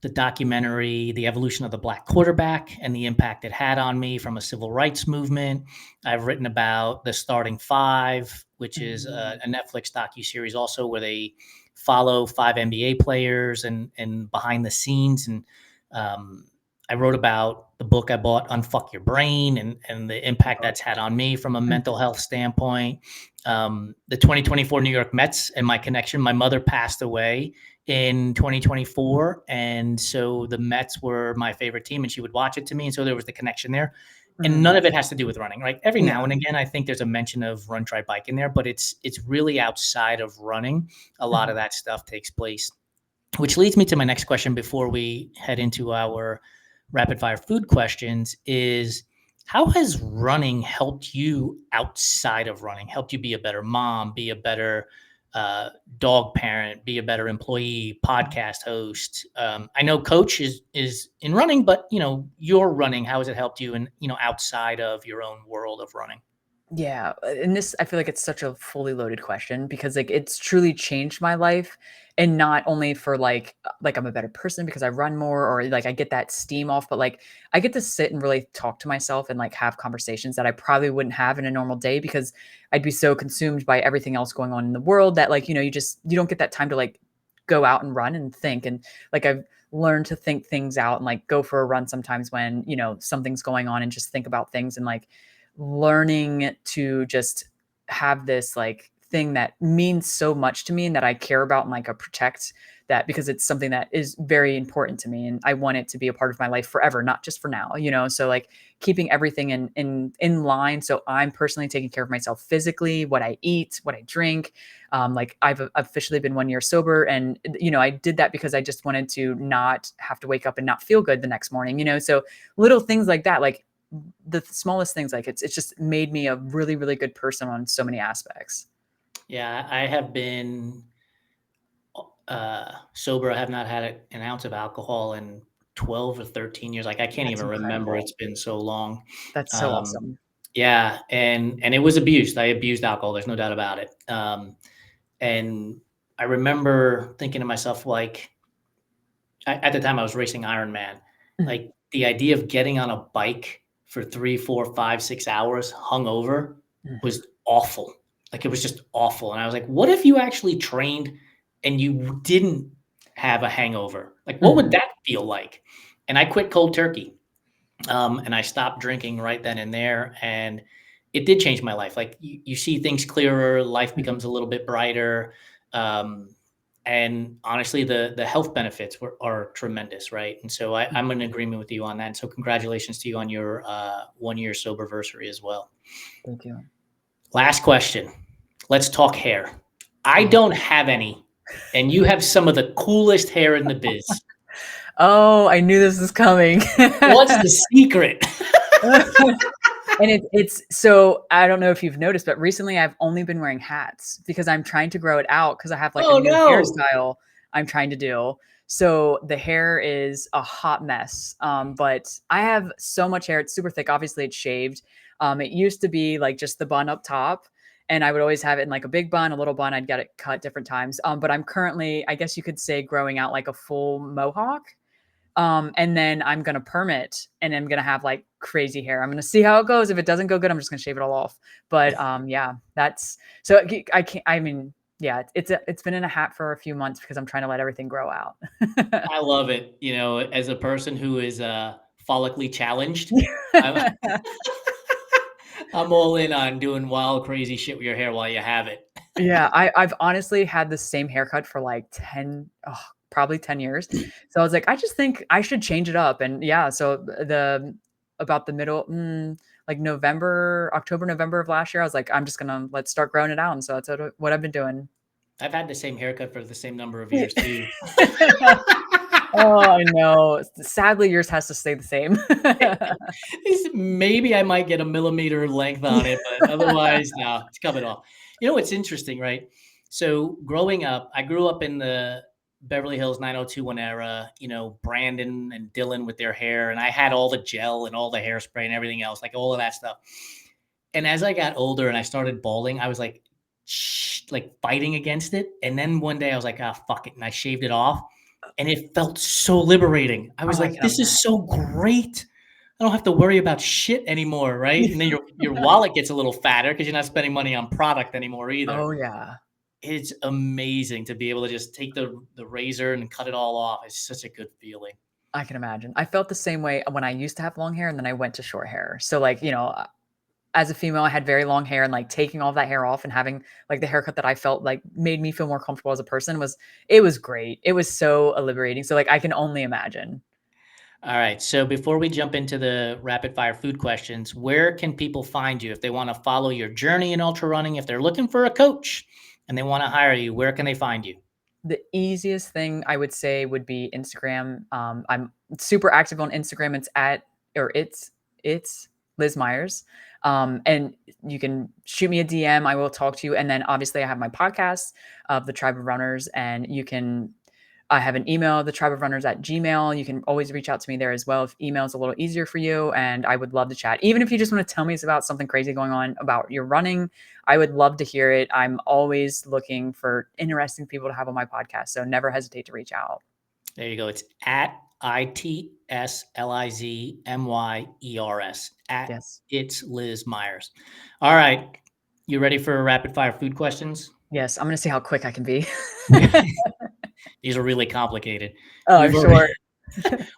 the documentary, The Evolution of the Black Quarterback, and the impact it had on me from a civil rights movement. I've written about The Starting Five, which is Mhm. a Netflix docuseries also, where they follow 5 NBA players and behind the scenes. And um, I wrote about the book I bought, Unfuck Your Brain, and the impact that's had on me from a mental Mhm. health standpoint. The 2024 New York Mets and my connection. My mother passed away in 2024, and so the Mets were my favorite team, and she would watch it to me, and so there was the connection there. And none Mhm. of it has to do with running, right? Every now Yeah. and again, I think there's a mention of run, try, bike in there, but it's really outside of running. A lot of Mhm. that stuff takes place, which leads me to my next question before we head into our rapid fire food questions is, how has running helped you outside of running? Helped you be a better mom, be a better uh, dog parent, be a better employee, podcast host? I know coach is in running, but you're running. How has it helped you, and outside of your own world of running? Yeah, and this I feel like it's such a fully loaded question because like it's truly changed my life, and not only for like I'm a better person because I run more or like I get that steam off, but like I get to sit and really talk to myself and like have conversations that I probably wouldn't have in a normal day because I'd be so consumed by everything else going on in the world that like you don't get that time to like go out and run and think. And like I've learned to think things out and like go for a run sometimes when something's going on and just think about things and like learning to just have this like thing that means so much to me and that I care about and like I protect that because it's something that is very important to me and I want it to be a part of my life forever, not just for now. So like keeping everything in line. So I'm personally taking care of myself physically, what I eat, what I drink. Like I've officially been 1 year sober, and I did that because I just wanted to not have to wake up and not feel good the next morning. So little things like that, like the smallest things, like it's just made me a really, really good person on so many aspects. Yeah, I have been sober. I have not had an ounce of alcohol in 12 or 13 years. Like I can't That's even remember. incredible. It's been so long. That's so Um, awesome. yeah, and it was abused. I abused alcohol. There's no doubt about it. And I remember thinking to myself, like, at the time I was racing Ironman, Mhm, like the idea of getting on a bike for 3, 4, 5, 6 hours hungover mhm, was awful. Like it was just awful. And I was like, what if you actually trained and you didn't have a hangover? Like, what would mhm, that feel like? And I quit cold turkey. And I stopped drinking right then and there. And it did change my life. Like you see things clearer, life mhm, becomes a little bit brighter. Um, and honestly, the health benefits are tremendous, right? And so I'm in mhm. agreement with you on that. And so congratulations to you on your 1 year sober anniversary as well. Thank you. Last question. Let's talk hair. I Oh. don't have any, and you have some of the coolest hair in the biz. Oh, I knew this was coming. What's the secret? And it's so I don't know if you've noticed, but recently I've only been wearing hats because I'm trying to grow it out because I have like a Oh new no. hairstyle I'm trying to do. So the hair is a hot mess. But I have so much hair. It's super thick. Obviously, it's shaved. It used to be like just the bun up top. And I would always have it in like a big bun, a little bun. I'd get it cut different times. But I'm currently, I guess you could say, growing out like a full mohawk. And then I'm gonna perm it, and I'm gonna have like crazy hair. I'm gonna see how it goes. If it doesn't go good, I'm just gonna shave it all off. But yeah, that's so I can't. I mean, yeah, it's been in a hat for a few months because I'm trying to let everything grow out. I love it. As a person who is follically challenged, I'm I'm all in on doing wild, crazy shit with your hair while you have it. Yeah, I've honestly had the same haircut for like 10, probably 10 years. So I was like, I just think I should change it up. And yeah, so the about the middle, like November, October, November of last year, I was like, I'm just gonna let's start growing it out. And so that's what I've been doing. I've had the same haircut for the same number of years too. Oh, I know. Sadly, yours has to stay the same. Maybe I might get a millimeter length on it, but otherwise, no, it's coming off. What's interesting, right? So growing up, I grew up in the Beverly Hills 90210 era, Brandon and Dylan with their hair, and I had all the gel and all the hairspray and everything else, like all of that stuff. And as I got older and I started balding, I was like, like fighting against it. And then one day I was like, ah, fuck it. And I shaved it off. And it felt so liberating. I was Oh, I like, can this is so great. I don't have to worry about shit anymore, right? And then your wallet gets a little fatter because you're not spending money on product anymore either. Oh, yeah. It's amazing to be able to just take the razor and cut it all off. It's such a good feeling. I can imagine. I felt the same way when I used to have long hair and then I went to short hair. So, like, as a female, I had very long hair and like taking all that hair off and having like the haircut that I felt like made me feel more comfortable as a person was great. It was so liberating. So, like, I can only imagine. All right. So before we jump into the rapid fire food questions, where can people find you if they want to follow your journey in ultra running? If they're looking for a coach and they want to hire you, where can they find you? The easiest thing I would say would be Instagram. I'm super active on Instagram. It's Liz Myers. And you can shoot me a DM. I will talk to you. And then obviously I have my podcast of the Tribe of Runners, and I have an email, the Tribe of Runners at Gmail. You can always reach out to me there as well if email is a little easier for you. And I would love to chat. Even if you just want to tell me about something crazy going on about your running, I would love to hear it. I'm always looking for interesting people to have on my podcast. So never hesitate to reach out. There you go. It's at ITSLIZMYERS at Yes. It's Liz Myers. All right. You ready for rapid fire food questions? Yes. I'm going to see how quick I can be. These are really complicated. Oh, I'm sure.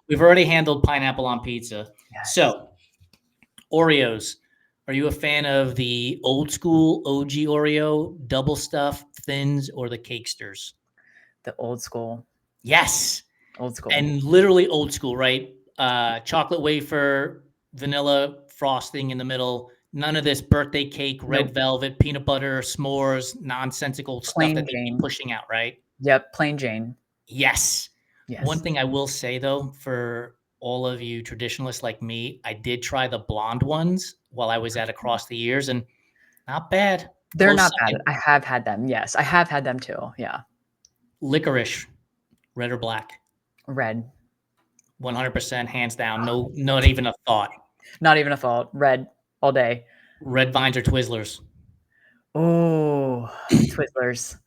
We've already handled pineapple on pizza. Yes. So, Oreos. Are you a fan of the old school OG Oreo, double stuff, thins, or the cakesters? The old school. Yes. Old school. And literally old school, right? Chocolate wafer, vanilla frosting in the middle. None of this birthday cake, red velvet, peanut butter, s'mores, nonsensical stuff that they keep pushing out, right? Yep, plain Jane. Yes. Yes. One thing I will say, though, for all of you traditionalists like me, I did try the blonde ones while I was at Across the Years, and not bad. They're not bad. I have had them. Yes, I have had them too. Yeah. Licorice, red or black? Red. 100%, hands down. No, not even a thought. Not even a thought. Red all day. Red Vines or Twizzlers? Oh, Twizzlers.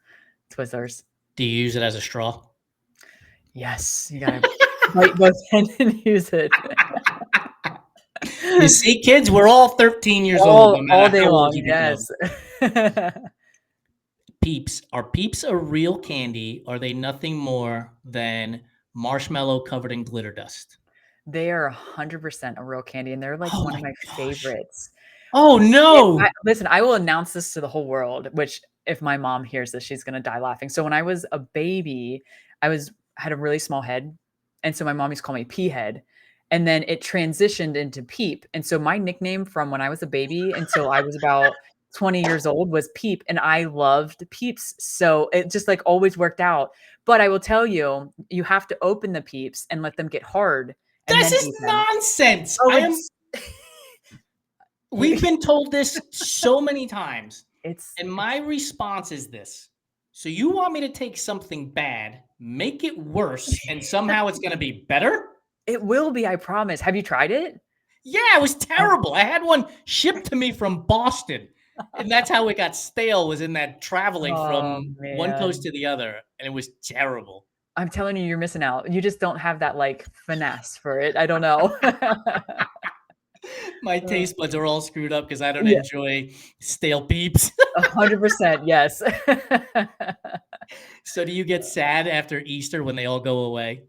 Twizzlers. Do you use it as a straw? Yes, you gotta bite both ends and use it. You see, kids, we're all 13 years old. No all day long. Yes. Peeps. Are Peeps a real candy? Are they nothing more than marshmallow covered in glitter dust? They are 100% a real candy, and they're like one of my favorites. Oh no! Listen, I will announce this to the whole world, which if my mom hears this, she's gonna die laughing. So when I was a baby, had a really small head, and so my mom used to call me Pea Head, and then it transitioned into Peep, and so my nickname from when I was a baby until I was about 20 years old was Peep, and I loved Peeps, so it just like always worked out. But I will tell you, you have to open the Peeps and let them get hard. This is nonsense. We've been told this so many times. And my response is this. So you want me to take something bad, make it worse, and somehow it's going to be better? It will be, I promise. Have you tried it? Yeah, it was terrible. I had one shipped to me from Boston. And that's how it got stale, was in that traveling from one coast to the other. And it was terrible. I'm telling you, you're missing out. You just don't have that like finesse for it. I don't know. My taste buds are all screwed up because I don't enjoy stale Peeps. 100%, yes. So do you get sad after Easter when they all go away?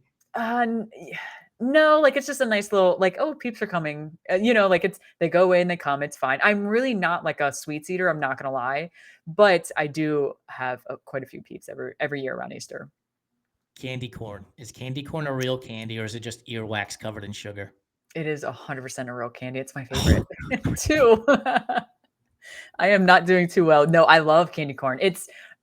No, like it's just a nice little like, oh, Peeps are coming. Like they go away and they come. It's fine. I'm really not like a sweets eater. I'm not gonna lie, but I do have quite a few Peeps every year around Easter. Candy corn. Is candy corn a real candy, or is it just earwax covered in sugar? It is 100% a real candy. It's my favorite too. I am not doing too well. No, I love candy corn. It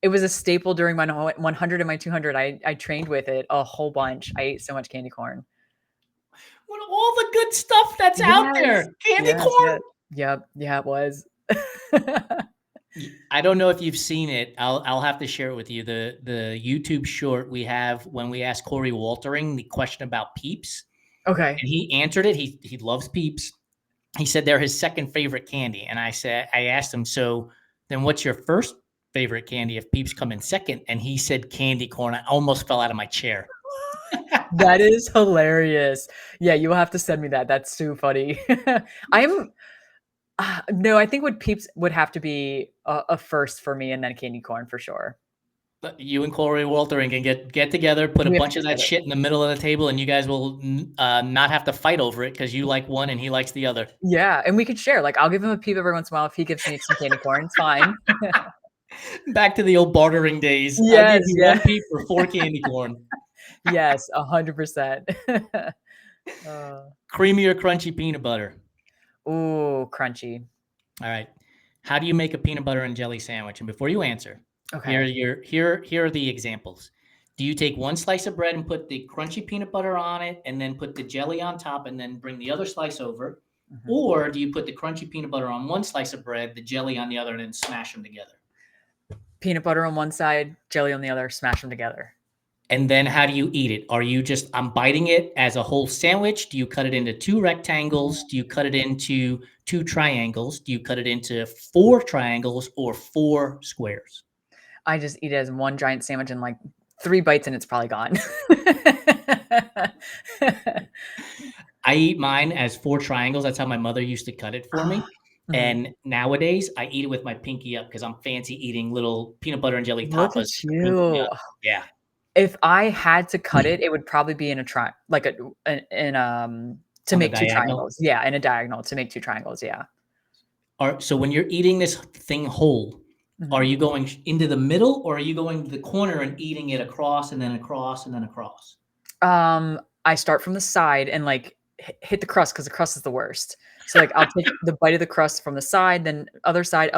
was a staple during my 100 and my 200. I trained with it a whole bunch. I ate so much candy corn. What all the good stuff that's out there. Candy corn. Yep. Yeah, it was. I don't know if you've seen it. I'll have to share it with you. The YouTube short we have when we asked Corey Waltering the question about Peeps. Okay. And he answered it. He loves Peeps. He said they're his second favorite candy. And I asked him, so then what's your first favorite candy if Peeps come in second? And he said candy corn. I almost fell out of my chair. That is hilarious. Yeah, you will have to send me that. That's too funny. No, I think Peeps would have to be a first for me, and then candy corn for sure. You and Corey Waltering can get together, put a bunch of that shit in the middle of the table, and you guys will not have to fight over it because you like one and he likes the other. Yeah, and we could share. Like, I'll give him a Peep every once in a while if he gives me some candy corn. It's fine. Back to the old bartering days. Yes, I'll give you 1 Peep for 4 candy corn. Yes, 100%. Creamy or crunchy peanut butter? Ooh, crunchy. All right. How do you make a peanut butter and jelly sandwich? And before you answer, okay, here are the examples. Do you take one slice of bread and put the crunchy peanut butter on it and then put the jelly on top and then bring the other slice over? Mhm. Or do you put the crunchy peanut butter on one slice of bread, the jelly on the other, and then smash them together? Peanut butter on one side, jelly on the other, smash them together. And then how do you eat it? Are you just, I'm biting it as a whole sandwich? Do you cut it into 2 rectangles? Do you cut it into 2 triangles? Do you cut it into 4 triangles or 4 squares? I just eat it as one giant sandwich and like 3 bites and it's probably gone. I eat mine as 4 triangles. That's how my mother used to cut it for me. Mhm. And nowadays, I eat it with my pinky up because I'm fancy eating little peanut butter and jelly Look tapas at with the pinky you. up. Yeah. If I had to cut it, it would probably be in a like to On the make 2 diagonal. triangles. Yeah, in a diagonal to make 2 triangles, yeah. So when you're eating this thing whole, are Mhm. you going into the middle or are you going to the corner and eating it across and then across and then across? I start from the side and, like, hit the crust because the crust is the worst. So, like, I'll take the bite of the crust from the side, then other side,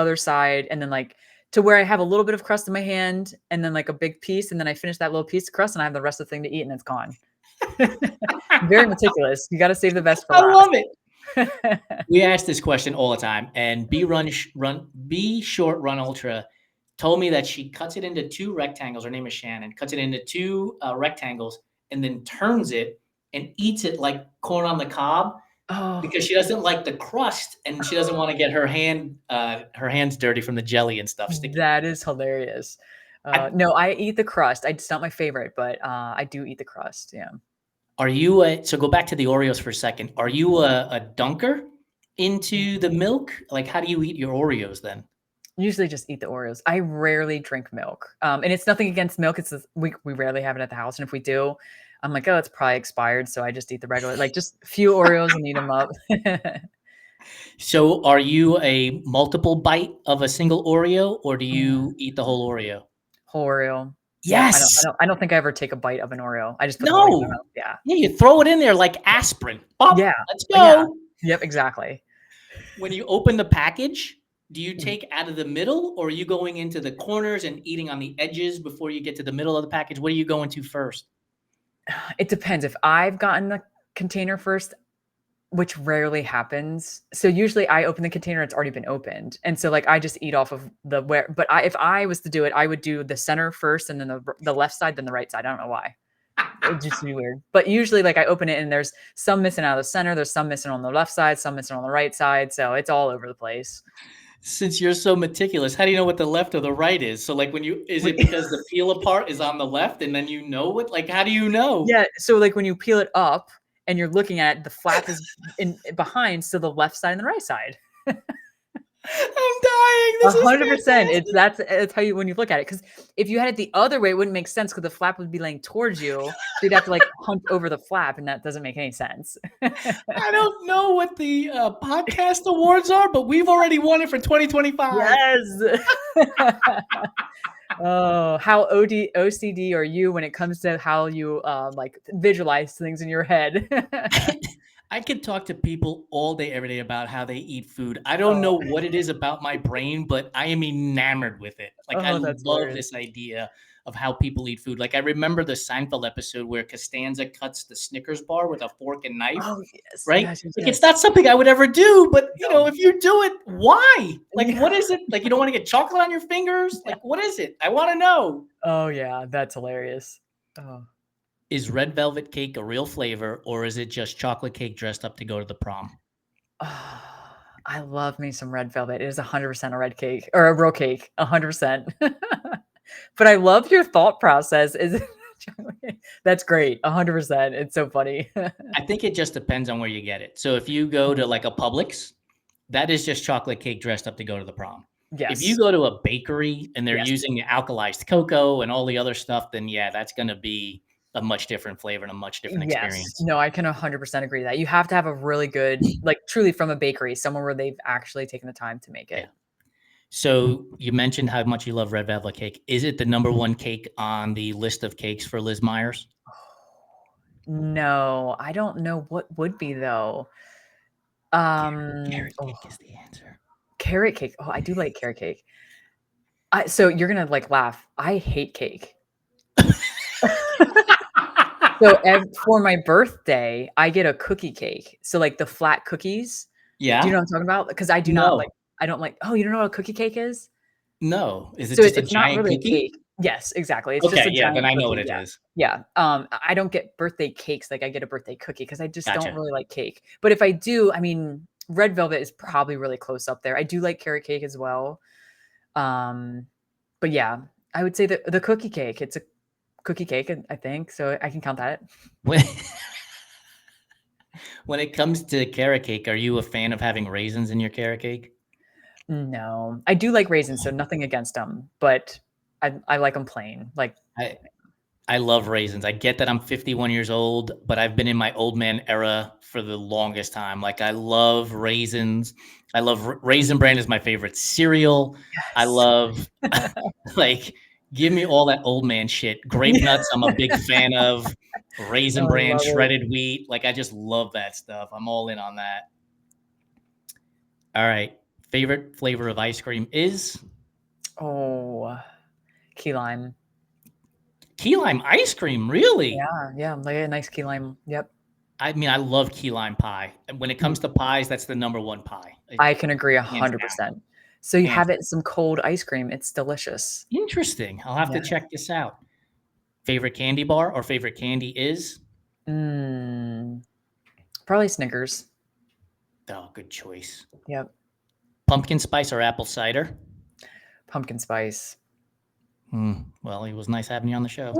and then, like, to where I have a little bit of crust in my hand and then, like, a big piece, and then I finish that little piece of crust, and I have the rest of the thing to eat, and it's gone. Very meticulous. You gotta save the best for I last. love it. We ask this question all the time, and B short run ultra told me that she cuts it into 2 rectangles. Her name is Shannon. Cuts it into 2 rectangles and then turns it and eats it like corn on the cob Oh, because she doesn't like the crust and she doesn't want to get her hands dirty from the jelly and stuff sticky. that is hilarious. I, No, I eat the crust. It's not my favorite, but, I do eat the crust, yeah. are you so go back to the Oreos for a second. Are you a dunker into the milk? Like, how do you eat your Oreos then? Usually just eat the Oreos. I rarely drink milk. And it's nothing against milk. It's just, we rarely have it at the house. And if we do, I'm like, oh, it's probably expired. So I just eat the regular, like just a few Oreos and eat them up. So, are you a multiple bite of a single Oreo, or do Mm, you eat the whole Oreo? whole Oreo. Yep. Yes. I don't think I ever take a bite of an Oreo. I just put the Oreo in my No. mouth. Yeah. Yeah, you throw it in there like aspirin. Pop. Yeah. Let's Yeah. go. Yep. Exactly. When you open the package, do you Mhm. take out of the middle, or are you going into the corners and eating on the edges before you get to the middle of the package? What are you going to first? It depends. If I've gotten the container first, which rarely happens. So usually I open the container, it's already been opened. And so like I just eat off of the where but if I was to do it, I would do the center first and then the left side, then the right side. I don't know why. It'd just be weird. But usually like I open it and there's some missing out of the center, there's some missing on the left side, some missing on the right side. So it's all over the place. Since you're so meticulous, how do you know what the left or the right is? So, like, when you is We- it because the peel apart is on the left, and then you know what? Like, how do you know? yeah. So like when you peel it up and you're looking at it, the flap is in behind, so the left side and the right side. I'm dying. This is 100%. It's fantastic. that's how you when you look at it. Because if you had it the other way, it wouldn't make sense because the flap would be laying towards you, so you'd have to, like, hunch over the flap, and that doesn't make any sense. I don't know what the podcast awards are, but we've already won it for 2025. Yes. Oh, how OCD are you when it comes to how you, like, visualize things in your head? I could talk to people all day, every day about how they eat food. I don't Oh, know what it is about my brain, but I am enamored with it. Like, I oh, that's love hilarious. this idea of how people eat food. Like, I remember the Seinfeld episode where Costanza cuts the Snickers bar with a fork and knife, Oh, yes, right? yes, yes, Like, it's yes. not something I would ever do, but No. if you do it, why? Like, Yeah. what is it? Like, you don't want to get chocolate on your fingers? Like, what is it? I want to know. Oh, yeah, that's hilarious. Oh. Is red velvet cake a real flavor, or is it just chocolate cake dressed up to go to the prom? Ah, I love me some red velvet. It is 100% a red cake or a real cake, 100%. But I love your thought process. Is it that's great, 100%. It's so funny. I think it just depends on where you get it. So if you go to like a Publix, that is just chocolate cake dressed up to go to the prom. If you Yes. go to a bakery and they're Yes. using alkalized cocoa and all the other stuff, then yeah, that's going to be a much different flavor and a much different Yes. experience. No, I can 100% agree that. You have to have a really good like, truly from a bakery, somewhere where they've actually taken the time to make Yeah. it. So you mentioned how much you love red velvet cake. Is it the number one cake on the list of cakes for Liz Myers? No, I don't know what would be, though. Carrot Oh, cake is the answer. carrot cake. Oh, I do like carrot cake. So you're gonna, like, laugh. I hate cake. So for my birthday, I get a cookie cake. So like the flat cookies. Do you know Yeah? what I'm talking about? Because I do not like. No. I don't like. Oh, you don't know what a cookie cake is? No. Is it So just a it's not giant really a cookie? cake. Yes, exactly. It's just Okay, a yeah, then giant I know what cookie. it Yeah. is. Yeah. I don't get birthday cakes like I get a birthday cookie because I just don't Gotcha. really like cake. But if I do, I mean, red velvet is probably really close up there. I do like carrot cake as well. Um, but yeah, I would say that the cookie cake, it's a cookie cake, I think. So I can count that. When when it comes to carrot cake, are you a fan of having raisins in your carrot cake? No, I do like raisins, so nothing against them, but I like them plain. Like, I I love raisins. I get that I'm 51 years old, but I've been in my old man era for the longest time. Like I love raisins. I love Raisin Bran is my favorite cereal. I yes. love like give me all that old man shit. Grape Yeah, nuts, I'm a big fan of. I Raisin Bran, love it. shredded wheat. Like I just love that stuff. I'm all in on that. All right. Favorite flavor of ice cream is Oh, key lime. key lime ice cream. Really? Yeah, like a nice key lime. Yep. I mean, I love key lime pie. And when it Mm, comes to pies, that's the number one pie. I can agree Hands down. 100%. So you Hands have it in down. some cold ice cream. It's delicious. Interesting. I'll have to Yeah. check this out. Favorite candy bar or favorite candy is? Mm, probably Snickers. Oh, good choice. Yep. Pumpkin spice or apple cider? Pumpkin spice. Well, it was nice having you on the show.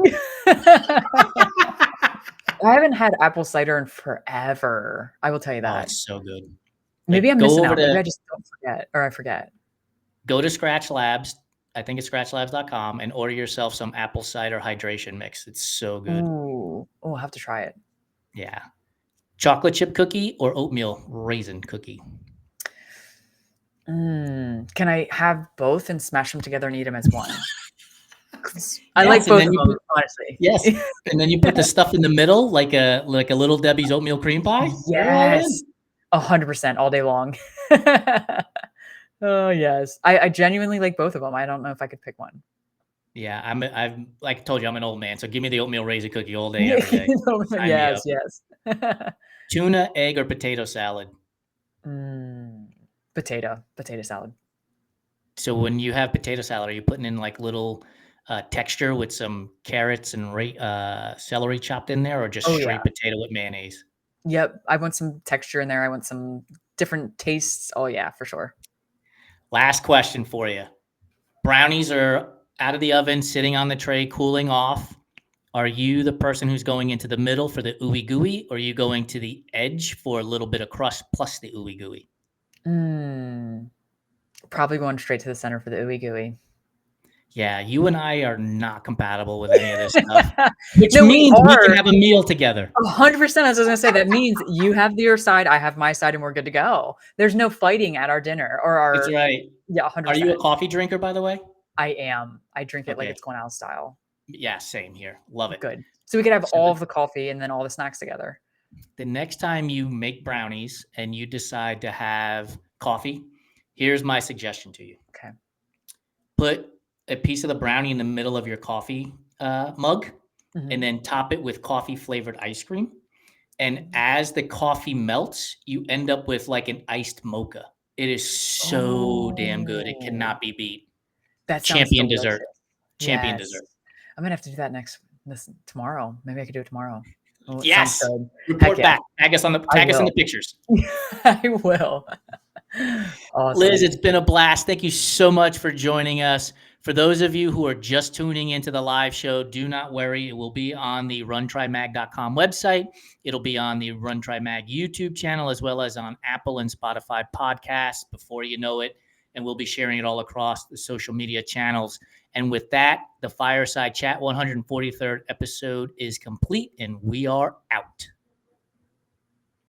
I haven't had apple cider in forever. I will tell you Oh, that. it's so good. Maybe Like I'm go missing over out. Maybe to I just don't forget or I forget. go to Scratch Labs. I think it's scratchlabs.com and order yourself some apple cider hydration mix. It's so good. Ooh. Oh, I'll have to try it. Yeah. Chocolate chip cookie or oatmeal raisin cookie? Can I have both and smash them together and eat them as one? 'Cause I like Yes, and both then of you put them, honestly. yes, and then you put the stuff in the middle like a Little Debbie's oatmeal cream pie. Throw it all Yes. in. 100% all day long. Oh, yes. I genuinely like both of them. I don't know if I could pick one. Yeah, I've like I told you, I'm an old man, so give me the oatmeal raisin cookie all day, every day. Sign me Yes, up. yes. Tuna, egg, or potato salad? Mm, potato salad. So when you have potato salad, are you putting in like little texture with some carrots and celery chopped in there, or just Oh, yeah. straight potato with mayonnaise? Yep, I want some texture in there. I want some different tastes. Oh, yeah, for sure. Last question for you. Brownies are out of the oven, sitting on the tray, cooling off. Are you the person who's going into the middle for the ooey gooey, or are you going to the edge for a little bit of crust plus the ooey gooey? Mm, probably going straight to the center for the ooey gooey. Yeah, you and I are not compatible with any of this stuff, which No, we means we can are. have a meal together. 100%. As I was gonna say, that means you have your side, I have my side, and we're good to go. There's no fighting at our dinner or That's our. right. Yeah, Are you a 100%. coffee drinker, by the way? I am. I drink it like Okay. it's going out of style. Yeah, same here. Love it. Good. So we could have So all of the coffee and then all the snacks together. the next time you make brownies and you decide to have coffee, here's my suggestion to you. Okay. Put a piece of the brownie in the middle of your coffee mug and Mhm. then top it with coffee flavored ice cream. And as the coffee melts, you end up with like an iced mocha. It is so damn good. It Oh, cannot be beat. that sounds Champion dessert. delicious. Champion Yes. dessert. I'm gonna have to do that this tomorrow. Maybe I could do it tomorrow. Oh, it sounds Yes. good. Heck Report yeah. back. I Tag us in the will. pictures. I will. Liz, Awesome. it's been a blast. Thank you so much for joining us. For those of you who are just tuning into the live show, do not worry. It will be on the runtrymag.com website. It'll be on the Run Try Mag YouTube channel, as well as on Apple and Spotify podcasts before you know it. And we'll be sharing it all across the social media channels. And with that, the Fireside Chat 143rd episode is complete, and we are out.